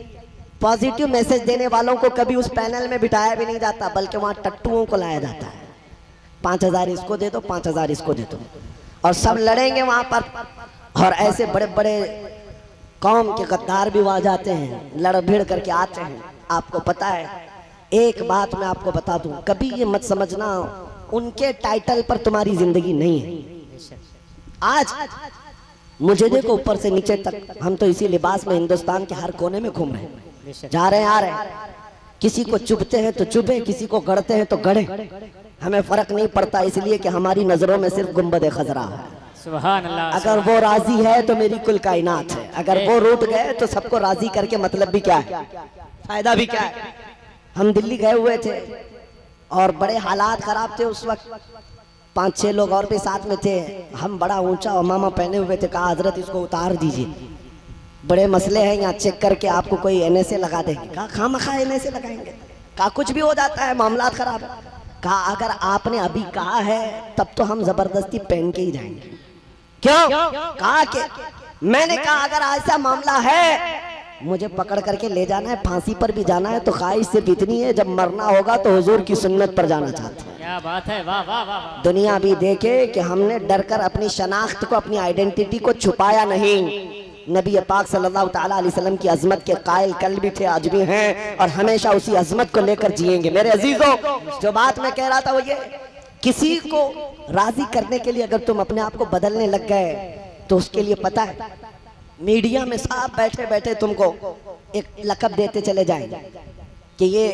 पॉजिटिव मैसेज देने वालों को कभी उस पैनल में बिठाया भी नहीं जाता, बल्कि वहां टट्टुओं को लाया जाता है। 5000 इसको दे दो, 5000 इसको दे दो, और सब लड़ेंगे वहां पर। और ऐसे बड़े बड़े कौम के गद्दार भी वहां जाते हैं, लड़ भिड़ करके आते हैं। आपको पता है, एक बात मैं आपको बता दूं, कभी ये मत समझना उनके टाइटल पर तुम्हारी जिंदगी नहीं है। आज मुझे देखो ऊपर से नीचे तक, हम तो इसी लिबास में हिंदुस्तान के हर कोने में घूम रहे हैं, जा रहे हैं, आ रहे हैं। किसी को चुभते हैं तो चुभे, किसी को गढ़ते हैं तो गढ़े, हमें फर्क नहीं पड़ता, इसलिए कि हमारी नजरों में सिर्फ गुंबद खजरा है। सुभान अल्लाह। अगर वो राजी है तो मेरी कुल कायनात है, अगर वो रूठ गए तो सबको राजी करके मतलब भी क्या है, फायदा भी क्या है। हम दिल्ली गए हुए थे और बड़े हालात खराब थे उस वक्त, 5-6 लोग और भी साथ में थे। हम बड़ा ऊंचा अमामा पहने हुए थे, कहा हजरत इसको उतार दीजिए, बड़े मसले हैं यहाँ, चेक करके आपको कोई NSA लगा देंगे। कहा खामखा NSA लगाएंगे? कहा कुछ भी हो जाता है, मामला खराब है। कहा अगर आपने अभी कहा है तब तो हम जबरदस्ती पहन के ही जाएंगे। क्यों? कहा कि मैंने कहा अगर ऐसा मामला है, मुझे पकड़ करके ले जाना है, फांसी पर भी जाना है, तो ख्वाहिश सिर्फ इतनी है, जब मरना होगा तो हुजूर की सुन्नत पर जाना चाहते हैं। क्या बात है, वाह वाह वाह। दुनिया भी देखे कि हमने डर कर अपनी शनाख्त को, अपनी आइडेंटिटी को छुपाया नहीं। नबी पाक सल्लल्लाहु ताला अलैहि वसल्लम की अजमत के कायल कल भी थे, आज भी हैं, और हमेशा उसी अजमत को लेकर जिएंगे। मेरे अजीजों, जो बात मैं कह रहा था वो ये, किसी को राजी करने के लिए अगर तुम अपने आप को बदलने लग गए तो उसके लिए पता है, मीडिया में साफ बैठे बैठे तुमको एक लकब देते चले जाएंगे कि ये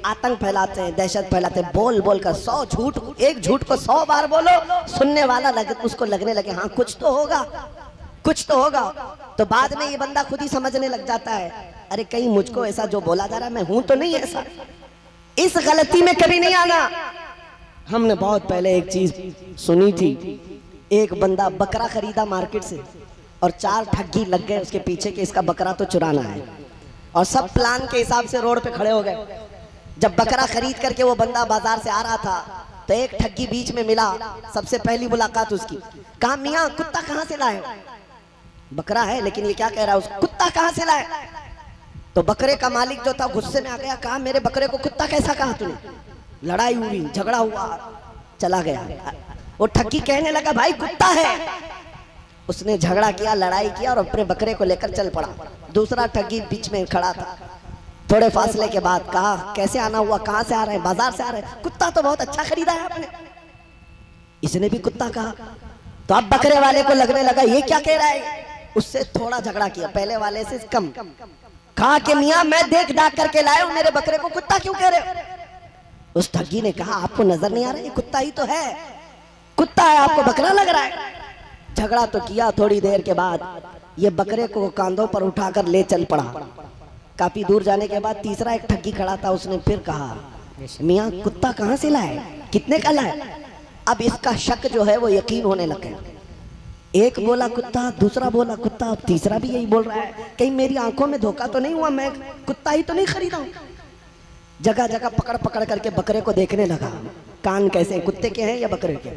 आतंक फैलाते हैं, दहशत फैलाते हैं। बोल बोल कर 100 झूठ, एक झूठ को 100 बार बोलो, सुनने वाला उसको लगने लगे हाँ कुछ तो होगा, कुछ तो होगा। तो बाद में ये बंदा खुद ही समझने लग जाता है, अरे कहीं मुझको ऐसा जो बोला जा रहा है मैं हूं तो नहीं ऐसा। इस गलती में कभी नहीं आना। हमने बहुत पहले एक चीज सुनी थी, एक बंदा बकरा खरीदा मार्केट से, और 4 ठगी लग गए उसके पीछे कि इसका बकरा तो चुराना है, और सब प्लान के हिसाब से रोड पे खड़े हो गए। जब बकरा खरीद करके वो बंदा बाजार से आ रहा था तो एक ठगी बीच में मिला, सबसे पहली मुलाकात उसकी। कहा मियाँ कुत्ता कहाँ से लाए? बकरा है लेकिन ये क्या कह रहा है उसको, कुत्ता कहाँ से लाए? तो बकरे का मालिक जो था गुस्से में आ गया, कहा मेरे बकरे को कुत्ता कैसा कहा तूने? लड़ाई हुई, झगड़ा हुआ, चला गया। वो ठगी कहने लगा भाई कुत्ता है। उसने झगड़ा किया, लड़ाई किया और अपने बकरे को लेकर चल पड़ा। दूसरा ठगी बीच में खड़ा था। थोड़े फासले के बाद कहा कैसे आना हुआ, कहाँ से आ रहे हैं? बाजार से आ रहे हैं। कुत्ता तो बहुत अच्छा खरीदा है आपने। इसने भी कुत्ता कहा। तो अब बकरे वाले को लगने लगा ये क्या कह रहा है, उससे थोड़ा झगड़ा किया, पहले वाले से कम। कहा कि मियाँ मैं देख दाख करके लाया हूं, मेरे बकरे को कुत्ता क्यों कह रहे हो? उस ठगी ने कहा आपको नजर नहीं आ रहा, ये कुत्ता ही तो है, कुत्ता है, आपको बकरा लग रहा है। झगड़ा तो किया, थोड़ी देर के बाद ये बकरे को कांधों पर उठाकर ले चल पड़ा। काफी दूर जाने के बाद तीसरा एक ठगी खड़ा था, उसने फिर कहा मियाँ कुत्ता कहाँ से लाए, कितने का लाए? अब इसका शक जो है वो यकीन होने लगे। एक बोला कुत्ता, दूसरा बोला कुत्ता, अब तीसरा भी यही बोल रहा है कहीं मेरी आंखों में धोखा तो नहीं हुआ, मैं कुत्ता ही तो नहीं खरीदा हूं। जगह जगह पकड़ पकड़ करके बकरे को देखने लगा, कान कैसे कुत्ते के हैं या बकरे के।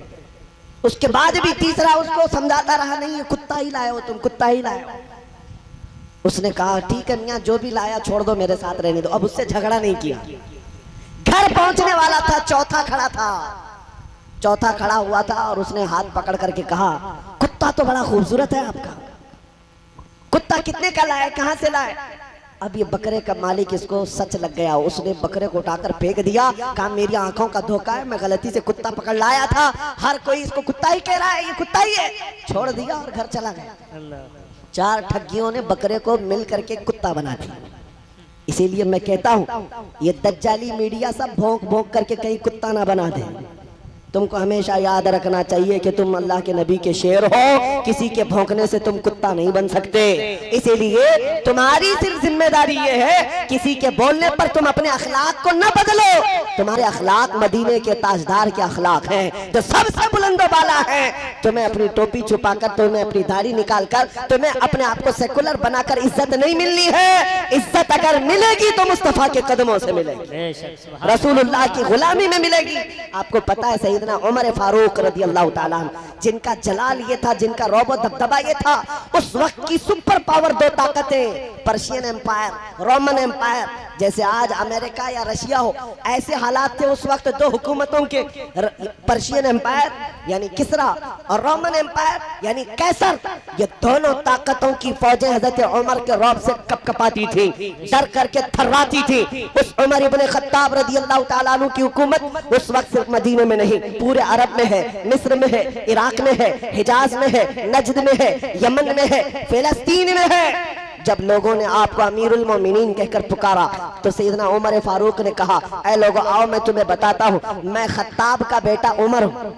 उसके बाद भी तीसरा उसको समझाता रहा नहीं ये कुत्ता ही लाए हो तुम, कुत्ता ही लाए हो। उसने कहा ठीक है मियाँ जो भी लाया छोड़ दो, मेरे साथ रहने दो। अब उससे झगड़ा नहीं किया। घर पहुंचने वाला था, चौथा खड़ा था। चौथा खड़ा हुआ था और उसने हाथ पकड़ करके कहा कुत्ता तो बड़ा खूबसूरत है आपका, कुत्ता कितने का लाए, कहां से लाए? अब ये बकरे का मालिक इसको सच लग गया। उसने बकरे को उठाकर फेंक दिया, कहा मेरी आंखों का धोखा है, मैं गलती से कुत्ता पकड़ लाया था, हर कोई इसको कुत्ता ही कह रहा है, ये कुत्ता ही है। छोड़ दिया और घर चला गया। 4 ठगियों ने बकरे को मिल करके कुत्ता बना दिया। इसीलिए मैं कहता हूं ये दज्जाली मीडिया सब भौंक भौंक करके कहीं कुत्ता ना बना दे। तुमको हमेशा याद रखना चाहिए कि तुम अल्लाह के नबी के शेर हो, किसी के भौंकने से तुम कुत्ता नहीं बन सकते। इसीलिए तुम्हारी सिर्फ जिम्मेदारी ये है किसी के बोलने पर तुम अपने अखलाक को न बदलो। तुम्हारे अखलाक मदीने के ताजदार के अखलाक हैं जो सबसे बुलंदो बाला है। तुम्हें अपनी टोपी छुपाकर, तुम्हें अपनी दाढ़ी निकालकर, तुम्हें अपने आप को सेकुलर बनाकर इज्जत नहीं मिलनी है। इज्जत अगर मिलेगी तो मुस्तफा के कदमों से मिलेगी, रसूलुल्लाह की गुलामी में मिलेगी। आपको पता है सही उमर फारूक रदी अल्लाह ताला जिनका जलाल ये था, जिनका रौब दबदबा ये था, उस वक्त की सुपर पावर 2 ताकतें, पर्शियन एम्पायर, रोमन एम्पायर, जैसे आज अमेरिका या रशिया हो, ऐसे हालात थे उस वक्त 2 हुकूमतों के। पर्शियन एम्पायर यानी किसरा और रोमन एम्पायर यानी कैसर, ये दोनों ताकतों की फौजें हजरत उमर के रौब से कपकपाती थी, डर करके थर्राती थी। उस उमर इब्ने खत्ताब रदी अल्लाह ताला अन्हु की हुकूमत उस वक्त सिर्फ मदीने में नहीं, पूरे अरब में है, मिस्र में है, इराक में है, हिजाज में है, नजद में है, यमन में है, फिलिस्तीन में है। जब लोगों ने आपको अमीरुल मोमिनीन कहकर पुकारा तो सैयदना उमर फारूक ने कहा ऐ लोगों आओ मैं तुम्हें बताता हूँ, मैं खत्ताब का बेटा उमर हूँ।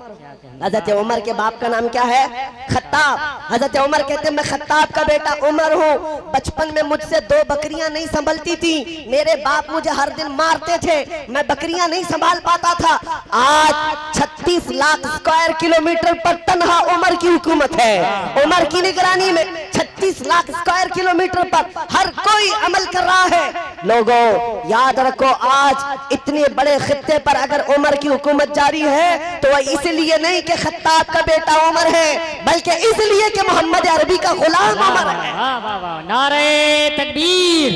हजरत उमर के बाप का नाम क्या है? खत्ताब। हजरत उमर कहते मैं खत्ताब का बेटा उमर हूँ। बचपन में मुझसे 2 बकरियां नहीं संभलती थी, मेरे बाप मुझे हर दिन मारते थे, मैं बकरियां नहीं संभाल पाता था। आज 36 लाख स्क्वायर किलोमीटर पर तन्हा उमर की हुकूमत है। उमर की निगरानी में 36 लाख स्क्वायर किलोमीटर पर हर कोई अमल कर रहा है। लोगों याद रखो आज इतने बड़े खित्ते पर अगर उमर की हुकूमत जारी है तो वह इसलिए नहीं कि खत्ताब का बेटा उमर है, बल्कि इसलिए कि मोहम्मद अरबी का गुलाम उमर है। नारे तकबीर,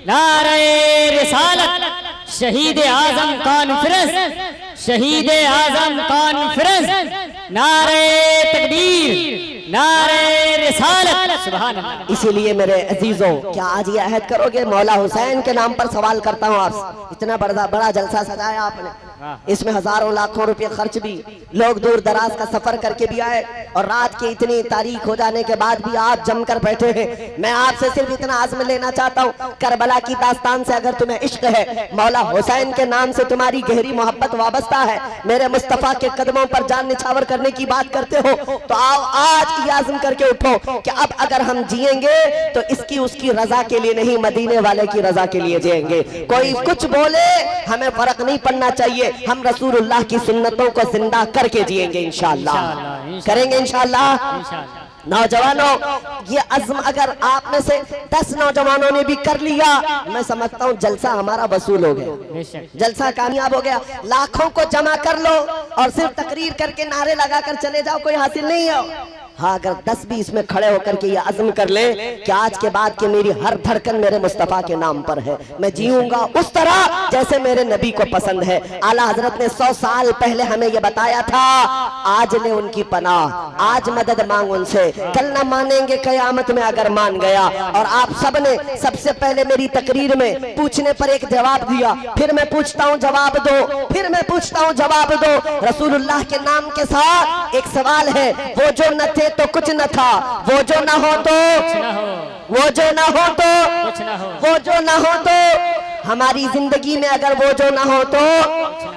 नारे रिसालत, शहीद आजम कॉन्फ्रेंस, शहीद आजम कॉन्फ्रेंस, नारे तकबीर, नारे रिसालत, सुभान अल्लाह। इसीलिए मेरे अजीजों क्या आज ये अहद करोगे मौला हुसैन के नाम पर सवाल करता हूँ आपसे, इतना बड़ा जलसा सजाया आपने, इसमें हजारों लाखों रुपए खर्च भी, लोग दूर दराज का सफर करके भी आए और रात की इतनी तारीख हो जाने के बाद भी आप जमकर बैठे हैं। मैं आपसे सिर्फ इतना आज़म लेना चाहता हूँ, करबला की दास्तान से अगर तुम्हें इश्क है, मौला हुसैन के नाम से तुम्हारी गहरी मोहब्बत वाबस्ता है, मेरे मुस्तफा के कदमों पर जान निछावर करने की बात करते हो, तो आओ आज ये आज़म करके उठो कि अब अगर हम जिएंगे तो इसकी उसकी रजा के लिए नहीं, मदीने वाले की रजा के लिए जिएंगे। कोई कुछ बोले हमें फर्क नहीं पड़ना चाहिए, हम रसूलुल्लाह की सुन्नतों को जिंदा करके जिएंगे इंशाअल्लाह, करेंगे इंशाअल्लाह। नौजवानों, ये अज़्म अगर आप में से 10 नौजवानों ने भी कर लिया, मैं समझता हूँ जलसा हमारा वसूल हो गया, बेशक। जलसा कामयाब हो गया। लाखों को जमा कर लो और सिर्फ तकरीर करके नारे लगाकर चले जाओ, कोई हासिल नहीं हो। हाँ, अगर 10 भी इसमें खड़े होकर के ये अज़्म कर ले कि आज के बाद के मेरी हर धड़कन मेरे मुस्तफ़ा के नाम पर है, मैं जीऊंगा उस तरह जैसे मेरे नबी को पसंद है। आला हजरत ने 100 साल पहले हमें ये बताया था, आज ले उनकी पनाह, आज मदद मांग उनसे, कल न मानेंगे कयामत में अगर मान गया। और आप सब ने सबसे पहले मेरी तकरीर में पूछने पर एक जवाब दिया, फिर मैं पूछता हूँ जवाब दो, फिर मैं पूछता हूँ जवाब दो। रसूलुल्लाह के नाम के साथ एक सवाल है, वो जो न थे तो कुछ न था, वो जो न हो तो, वो जो न हो तो, वो जो न हो तो, हमारी जिंदगी में अगर वो जो ना हो तो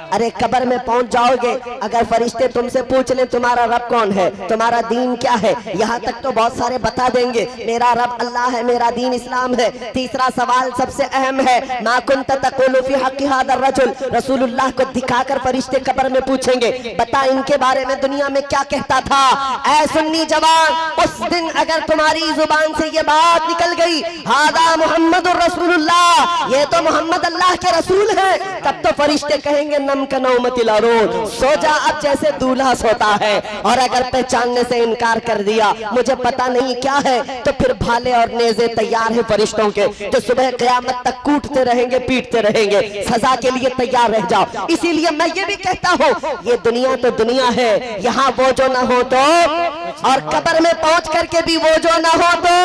अरे कब्र में पहुंच जाओगे। अगर फरिश्ते तुमसे पूछ लें तुम्हारा रब कौन है, तुम्हारा दीन क्या है, यहाँ तक तो बहुत सारे बता देंगे, मेरा रब अल्लाह है, मेरा दीन इस्लाम है। तीसरा सवाल सबसे अहम है, मा कुन्त तक़ूलु फ़ी हक़्क़ि हाज़ा रजुल, रसूलुल्लाह को दिखाकर फरिश्ते कब्र में पूछेंगे, बता इनके बारे में दुनिया में क्या कहता था। ऐ सुन्नी जवान, उस दिन अगर तुम्हारी जुबान से ये बात निकल गई, हाज़ा मुहम्मदुर रसूलुल्लाह, ये तो मोहम्मद अल्लाह के रसूल है, तब तो फरिश्ते कहेंगे नम का नौमतिल अरूज, सो जा अब जैसे दूल्हा सोता है। और अगर पहचानने से इनकार कर दिया, मुझे पता नहीं क्या है, तो फिर भाले और नेज़े तैयार है फरिश्तों के, जो सुबह क़यामत तक कूटते रहेंगे, पीटते रहेंगे, सजा के लिए तैयार रह जाओ। इसीलिए मैं ये भी कहता हूँ, ये दुनिया तो दुनिया है, यहाँ वो जो ना हो तो, और कब्र में पहुंच करके भी वो जो ना हो तो,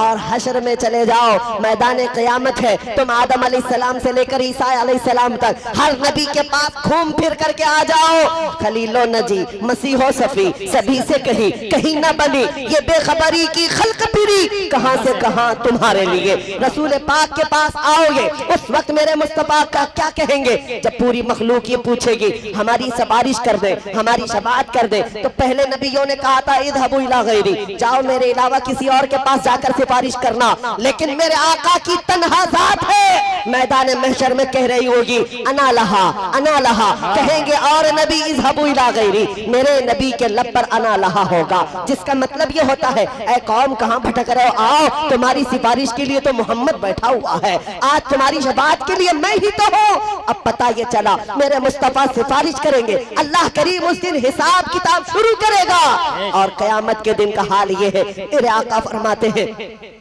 और हश्र में चले जाओ, मैदान क़यामत है, तुम आदम अलैहिस्सलाम से लेकर ईसा अलैहिस्सलाम तक हर नबी के पास घूम फिर करके आ जाओ। खलीलो नजी, मसीहो सफी, सभी से कहीं न बनी ये बेखबरी की खल्क फिरी, कहां से कहां तुम्हारे लिए। रसूल पाक के पास आओगे, उस वक्त मेरे मुस्तफा का क्या कहेंगे, जब पूरी मखलूक ये पूछेगी हमारी सिफारिश कर दे, हमारी शफाअत कर दे। तो पहले नबियों ने कहा था इज़हबू इला गैरी, जाओ मेरे अलावा किसी और के पास जाकर सिफारिश करना, लेकिन मेरे आका की तन्हा जात है, मैदान महशर में कह रही होगी अना लहा, अना लहा, कहेंगे और नबी इज़हबू इला गैरी, मेरे नबी के लब पर अना लहा होगा, जिसका मतलब ये होता है ऐ कौम कहां भटक रहे हो, आओ तुम्हारी सिफारिश के लिए तो मोहम्मद बैठा हुआ है, आज तुम्हारी शफाअत के लिए मैं ही तो हूं। अब पता ये चला मेरे मुस्तफा सिफारिश करेंगे, अल्लाह करीम उस दिन हिसाब किताब शुरू करेगा। और कयामत के दिन का हाल ये है, मेरे आका फरमाते हैं,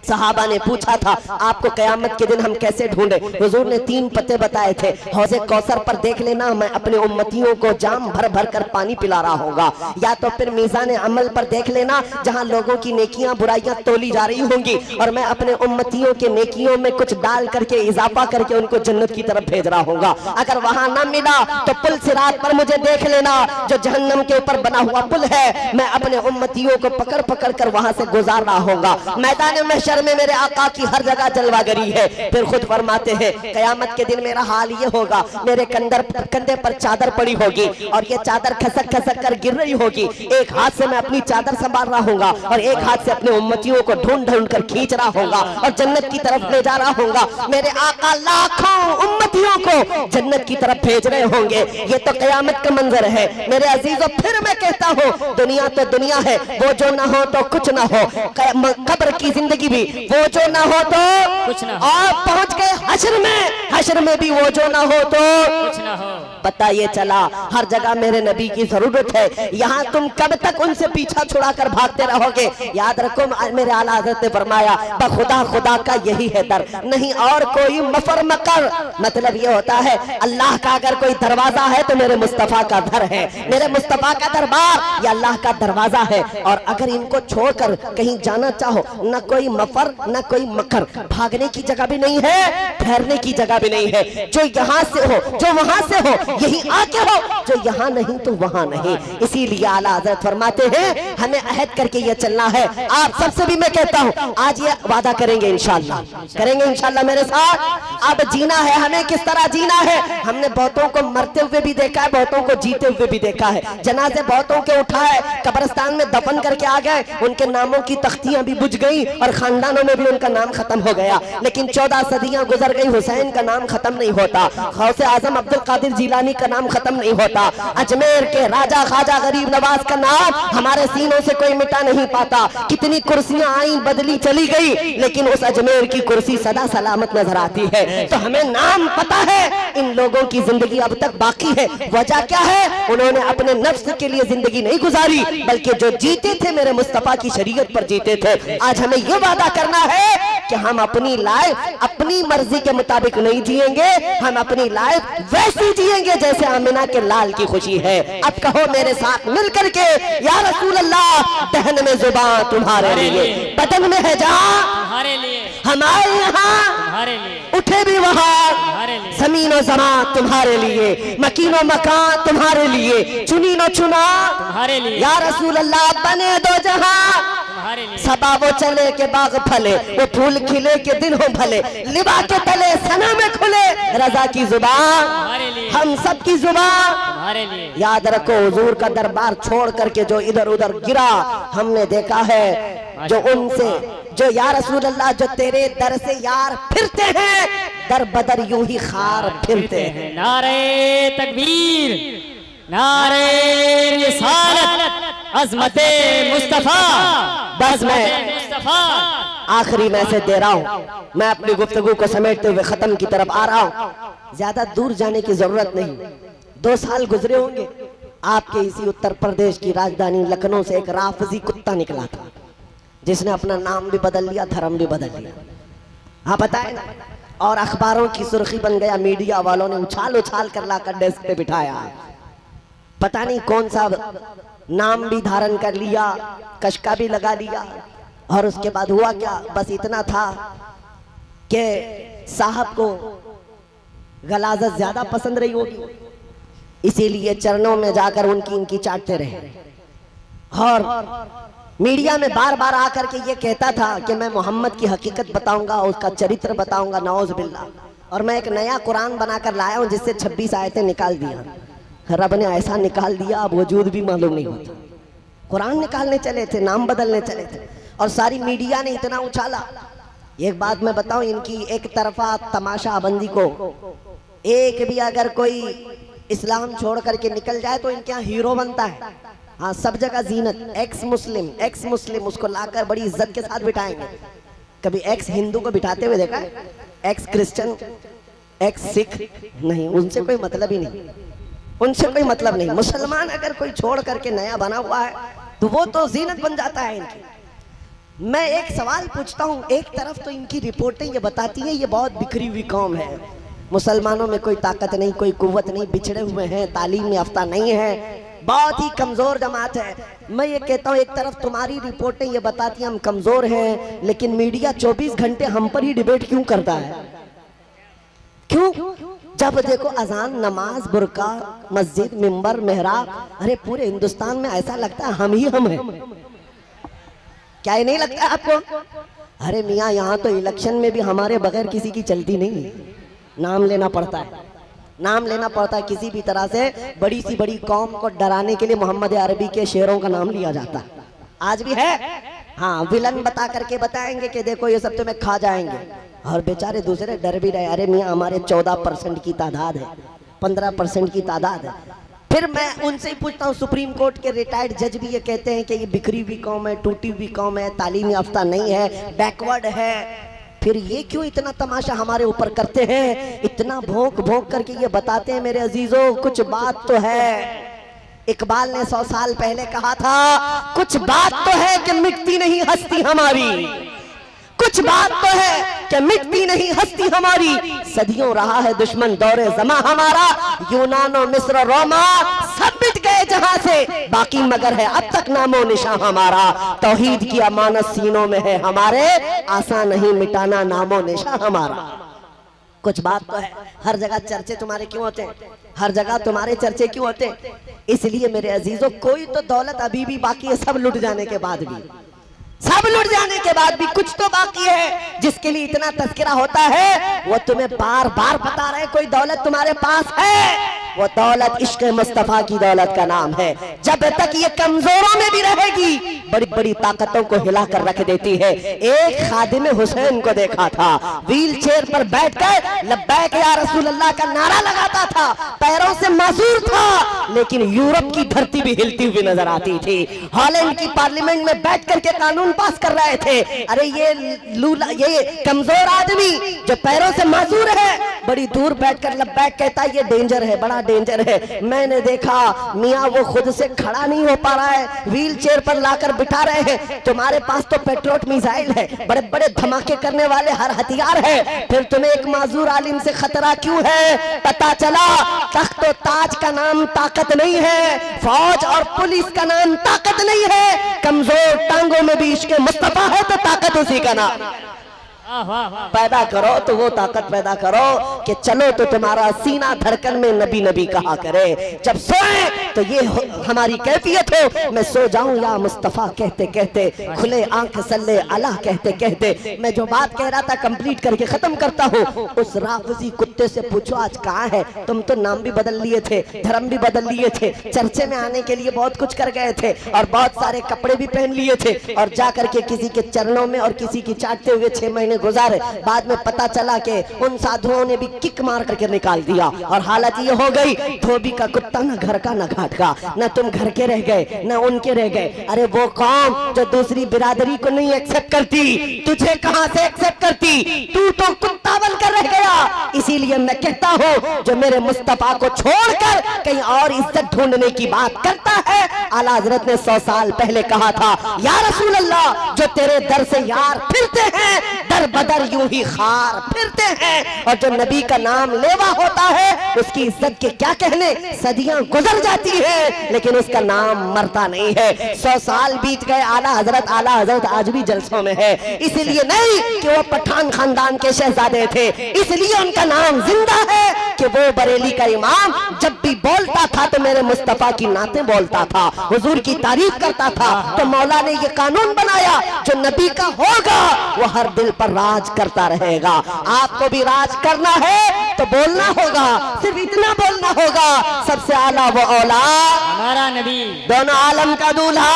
सहाबा ने पूछा था आपको कयामत के दिन हम कैसे ढूंढे, हुजूर ने 3 पते बताए थे। हौज़े कौसर पर देख लेना, मैं अपने उम्मतियों को जाम भर भर कर पानी पिला रहा होगा, या तो फिर मीज़ान अमल पर देख लेना, जहां लोगों की नेकियां बुराइयां तोली जा रही होंगी, और मैं अपने उम्मतियों के नेकियों में कुछ डाल करके इजाफा करके उनको जन्नत की तरफ भेज रहा होगा। अगर वहां न मिला तो पुल सिरात पर मुझे देख लेना, जो जहन्नम के ऊपर बना हुआ पुल है, मैं अपने उम्मतियों को पकड़ पकड़ कर वहां से गुजार रहा होगा। मैदान महशर में मेरे आका की हर जगह जलवागरी है। फिर खुद फरमाते हैं कयामत के दिन मेरा हाल ये होगा, मेरे कंधे पर चादर पड़ी होगी, और ये चादर खसक खसक कर गिर रही होगी, एक हाथ से मैं अपनी चादर संभाल रहा होगा, और एक हाथ से अपने उम्मतियों को ढूंढ ढूंढ कर खींच रहा होगा, और जन्नत की तरफ ले जा रहा होगा। मेरे आका लाखों उम्मतियों को जन्नत की तरफ भेज रहे होंगे। ये तो कयामत का मंजर है मेरे अजीजों। फिर मैं कहता हूँ दुनिया तो दुनिया है, वो जो ना हो तो कुछ ना हो, कब्र की जिंदगी भी वो जो ना हो तो कुछ ना हो, और पहुंच गए हश्र में भी वो जो ना हो तो कुछ ना हो। पता ये चला हर जगह मेरे नबी की जरूरत है। यहाँ तुम कब तक उनसे पीछा छुड़ा कर भागते रहोगे। याद रखो मेरे आला हज़रत ने फरमाया बखुदा खुदा का यही है दर, नहीं और कोई मफर मकर। मतलब ये होता है अल्लाह का अगर कोई दरवाजा है तो मेरे मुस्तफा का दर है, मेरे मुस्तफा का दरबार ये अल्लाह का दरवाजा है। और अगर इनको छोड़कर कहीं जाना चाहो, न कोई मफर न कोई मकर, भागने की जगह भी नहीं है, ठहरने की जगह भी नहीं है। जो यहाँ से हो, जो वहां से हो, यही आके हो, जो यहाँ नहीं तो वहां नहीं। इसीलिए आला हज़रत फरमाते हैं हमें अहद करके ये चलना है। आप सबसे भी मैं कहता हूँ आज ये वादा करेंगे इंशाअल्लाह, करेंगे इंशाअल्लाह मेरे साथ। अब जीना है, हमें किस तरह जीना है। हमने बहुतों को मरते हुए भी देखा है, बहुतों को जीते हुए भी देखा है। जनाजे बहुतों के उठाए, कब्रिस्तान में दफन करके आ गए, उनके नामों की तख्तियां भी बुझ गई और खानदानों में भी उनका नाम खत्म हो गया। लेकिन 14 सदियां गुजर गई, हुसैन का नाम खत्म नहीं होता। गौसे आजम अब्दुल कादिर जिलानी जीलानी का नाम खत्म नहीं होता, अजमेर के राजा ख्वाजा गरीब नवाज का नाम हमारे सीनों से कोई मिटा नहीं पाता। कितनी कुर्सियां आई बदली चली गई, लेकिन उस अजमेर की कुर्सी सदा सलामत नजर आती है। तो हमें नाम पता है, इन लोगों की जिंदगी अब तक बाकी है। वजह क्या है? उन्होंने अपने नफ्स के लिए जिंदगी नहीं गुजारी, बल्कि जो जीते थे मेरे मुस्तफा की शरीयत पर जीते थे। आज हमें यह वादा करना है कि हम अपनी लाइफ अपनी मर्जी के मुताबिक नहीं जिएंगे, हम अपनी लाइफ वैसी जिएंगे जैसे आमिना के लाल की खुशी है। अब कहो मेरे साथ मिल करके, या रसूल अल्लाह, दहन में जुबान तुम्हारे लिए, बदन में है जहां तुम्हारे लिए, हमारे यहाँ तुम्हारे लिए, उठे भी वहाँ, तुम्हारे लिए, जमीन और जमात तुम्हारे लिए, मकीनो मकान तुम्हारे लिए, चुनी नो चुना तुम्हारे लिए, या रसूल अल्लाह, बने दो जहां तुम्हारे लिए, सबा वो चले के बाग फले, वो फूल खिले के दिन हो भले, लिबा के तले सना में खुले, रजा की जुबान तुम्हारे लिए, हम सब की जुबान। तुम्हारे लिए। याद रखो, हुजूर का दरबार छोड़ करके जो इधर उधर गिरा, हमने देखा है, जो उनसे जो या रसूल अल्लाह, जो तेरे दर से यार फिरते हैं, दर बदर यूं ही खार फिरते हैं। नारे तकबीर, नारे रिसालत, अज़मते मुस्तफा, बस मैं मुस्तफा। आखिरी मैसेज दे रहा हूँ, मैं अपनी गुफ्तगू को समेटते हुए खत्म की तरफ आ रहा हूँ। ज्यादा दूर जाने की जरूरत नहीं, 2 साल गुजरे होंगे, आपके इसी उत्तर प्रदेश की राजधानी लखनऊ से एक राफजी कुत्ता निकला था, जिसने अपना नाम भी बदल लिया, धर्म भी बदल लिया। हाँ बताए ना, और अखबारों की सुर्खी बन गया, मीडिया वालों ने उछाल उछाल कर लाकर डेस्क पे बिठाया। पता नहीं कौन सा नाम भी धारण कर लिया, कशका भी लगा लिया, और उसके बाद हुआ क्या? बस इतना था कि साहब को गलाजत ज्यादा पसंद रही होगी, इसीलिए चरणों में जाकर उनकी इनकी चाटते रहे। और मीडिया में बार बार आकर के ये कहता था कि मैं मोहम्मद की हकीकत बताऊंगा, उसका चरित्र बताऊंगा, नौज बिल्ला, और मैं एक नया कुरान बनाकर लाया हूं जिससे 26 आयतें निकाल दिया। रब ने ऐसा निकाल दिया, अब वजूद भी मालूम नहीं होता। कुरान निकालने चले थे, नाम बदलने चले थे, और सारी मीडिया ने इतना उछाला। एक बात मैं बताऊं, इनकी एक तरफा तमाशाबंदी को, एक भी अगर कोई इस्लाम छोड़ करके निकल जाए तो इनके यहाँ हीरो बनता है। हाँ, सब जगह जीनत, एक्स मुस्लिम उसको लाकर बड़ी इज्जत के साथ बिठाएंगे। कभी एक्स हिंदू को बिठाते हुए देखा है? एक्स क्रिश्चियन, एक्स सिख नहीं, उनसे कोई मतलब ही नहीं, उनसे कोई मतलब नहीं। मुसलमान अगर कोई छोड़ करके नया बना हुआ है तो वो तो जीनत बन जाता है इनकी। मैं एक सवाल पूछता हूँ, एक तरफ तो इनकी रिपोर्टें ये बताती हैं ये बहुत बिखरी हुई कौम है, मुसलमानों में कोई ताकत नहीं, कोई कुव्वत नहीं, बिछड़े हुए हैं, तालीम याफ्ता नहीं है, बहुत ही कमजोर जमात है। मैं ये कहता हूँ, एक तरफ तुम्हारी रिपोर्टें ये बताती हैं हम कमजोर हैं, लेकिन मीडिया 24 घंटे हम पर ही डिबेट क्यों करता है? क्यों? जब देखो अजान, नमाज, बुरका, मस्जिद, मिंबर, मेहराब, अरे पूरे हिंदुस्तान में ऐसा लगता है हम ही हम हैं। क्या ये नहीं लगता आपको? अरे मियाँ, यहाँ तो इलेक्शन में भी हमारे बगैर किसी की चलती नहीं, नाम लेना पड़ता है, नाम लेना पड़ता है। किसी भी तरह से बड़ी सी बड़ी कौम को डराने के लिए मोहम्मद अरबी के शेरों का नाम लिया जाता है, आज भी है। हाँ, विलन बता करके बताएंगे कि देखो ये सब तुम्हें खा जाएंगे, और बेचारे दूसरे डर भी रहे। अरे मियाँ, हमारे 14% की तादाद है, 15% की तादाद है। फिर मैं उनसे ही पूछता हूँ, सुप्रीम कोर्ट के रिटायर्ड जज भी ये कहते हैं कि ये बिखरी हुई कौम है, टूटी हुई कौम है, तालीम याफ्ता नहीं है, बैकवर्ड है, फिर ये क्यों इतना तमाशा हमारे ऊपर करते हैं? इतना भोंक भोंक करके ये बताते हैं। मेरे अजीजों, कुछ बात तो है। इकबाल ने 100 साल पहले कहा था, कुछ बात तो है कि मिटती नहीं हस्ती हमारी, कुछ बात तो है कि मिटती नहीं हस्ती हमारी, सदियों रहा है दुश्मन दौरे जमा हमारा, यूनानो मिस्र रोमा सब मिट गए जहां से, बाकी मगर है अब तक नामो निशान हमारा, तौहीद की अमानत सीनों में है हमारे, आसान नहीं मिटाना नामो निशान हमारा। कुछ बात तो है। हर जगह चर्चे तुम्हारे क्यों होते हैं? हर जगह तुम्हारे चर्चे क्यों होते हैं? इसलिए मेरे अजीजों, कोई तो दौलत अभी भी बाकी है, सब लुट जाने के बाद भी, सब लुट जाने के बाद भी कुछ तो बाकी है जिसके लिए इतना तज़किरा होता है। वो तुम्हें बार बार बता रहे कोई दौलत तुम्हारे पास है, वो दौलत इश्क मुस्तफा की दौलत का नाम है। जब तक ये कमजोरों में भी रहेगी, बड़ी बड़ी ताकतों को हिलाकर रख देती है। एक खादिम हुसैन को देखा था, व्हील चेयर पर बैठकर लब्बैक या रसूल अल्लाह का नारा लगाता था, पैरों से मासूर था, लेकिन यूरोप की धरती भी हिलती हुई नजर आती थी। हॉलैंड की पार्लियामेंट में बैठ करके कानून पास कर रहे थे। अरे ये लूला, ये कमजोर आदमी जो पैरों से मासूर है, बड़ी दूर बैठकर लब्बैक कहता है, ये डेंजर है, बड़ा डेंजर है। मैंने देखा मियाँ वो खुद से खड़ा नहीं हो पा रहा है, व्हील चेयर पर लाकर बिठा रहे हैं। तुम्हारे पास तो पेट्रोट मिसाइल है, बड़े बड़े धमाके करने वाले हर हथियार है, फिर तुम्हें एक माजूर आलिम से खतरा क्यों है? पता चला तख्त और ताज का नाम ताकत नहीं है, फौज और पुलिस का नाम ताकत नहीं है, कमजोर टांगों में भी इश्क मुस्तफा है तो ताकत उसी का नाम। पैदा करो तो वो ताकत पैदा करो कि चलो तो तुम्हारा सीना धड़कन में नबी नबी कहा करे। जब सोए तो ये हमारी कैफियत हो, मैं सो जाऊं या मुस्तफा कहते कहते, खुले आंख सल्ले अला कहते कहते। मैं जो बात कह रहा था कंप्लीट करके खत्म करता हूँ। उस राफजी कुत्ते से पूछो आज कहाँ है? तुम तो नाम भी बदल लिए थे, धर्म भी बदल लिए थे, चर्चे में आने के लिए बहुत कुछ कर गए थे और बहुत सारे कपड़े भी पहन लिए थे, और जा करके किसी के चरणों में और किसी की चाटते हुए 6 महीने गुजारे। बाद में पता चला कि उन साधुओं ने भी किक मार करके निकाल दिया, और हालत ये हो गई, धोबी का कुत्ता न घर का न घाट का, न तुम घर के रह गए न उनके रह गए। अरे वो कौम जो दूसरी बिरादरी को नहीं एक्सेप्ट करती, तुझे कहां से एक्सेप्ट करती? तू तो कुत्ता बनकर रह गया। इसीलिए मैं कहता हूं, जो मेरे मुस्तफा को छोड़कर कहीं और इज्जत ढूंढने की बात करता है, आला हजरत ने 100 साल पहले कहा था, या रसूल अल्लाह, जो तेरे दर से यार फिरते हैं, दर बदर यूं ही खार फिरते हैं, और जो नबी का नाम लेवा होता है, उसकी इज्जत के क्या कहने, सदियां गुजर जाती है लेकिन उसका नाम मरता नहीं है। 100 साल बीत गए, आला हजरत आज भी जलसों में है। इसलिए नहीं कि वो पठान खानदान के शहजादे थे, इसलिए उनका नाम जिंदा है कि वो बरेली का इमाम जब भी बोलता था तो मेरे मुस्तफा की नाते बोलता था, हुजूर की तारीफ करता था। तो मौला ने ये कानून बनाया, जो नबी का होगा वो हर दिल पर राज करता रहेगा। आपको भी राज करना है तो बोलना होगा, सिर्फ इतना बोलना होगा, सबसे आला वो औलाद हमारा नबी, दोनों आलम का दूल्हा,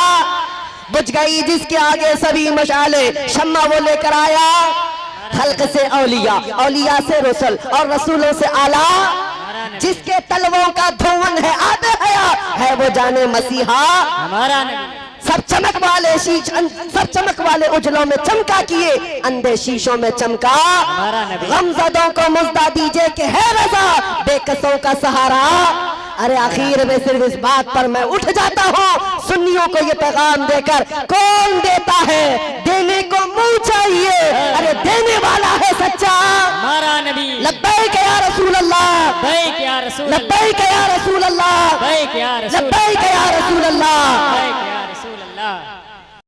बुझ गई जिसके आगे सभी मशाले, शम्मा वो लेकर आया, खल्क से औलिया, औलिया से रसूल और रसूलों से आला, जिसके तलवों का धुआं है आधे हया, है वो जाने मसीहा हमारा नबी। सब चमक वाले शीश, सब चमक वाले उजलों में चमका किए, अंधे शीशों में चमका, गमजदों को मुज्दा दीजिए कि है रजा, बेकसों का सहारा। अरे आखिर में सिर्फ इस बात पर मैं उठ जाता हूँ, सुन्नियों को ये पैगाम देकर, कौन देता है? देने को मुंह चाहिए, अरे देने वाला है सच्चा हमारा नबी। लब्बैक या रसूल अल्लाह, लब्बैक या रसूल अल्लाह, लब्बैक या रसूल अल्लाह, लब्बैक या रसूल लब्बैक या रसूल अल्लाह। लब्बैक या रसूल अल्लाह।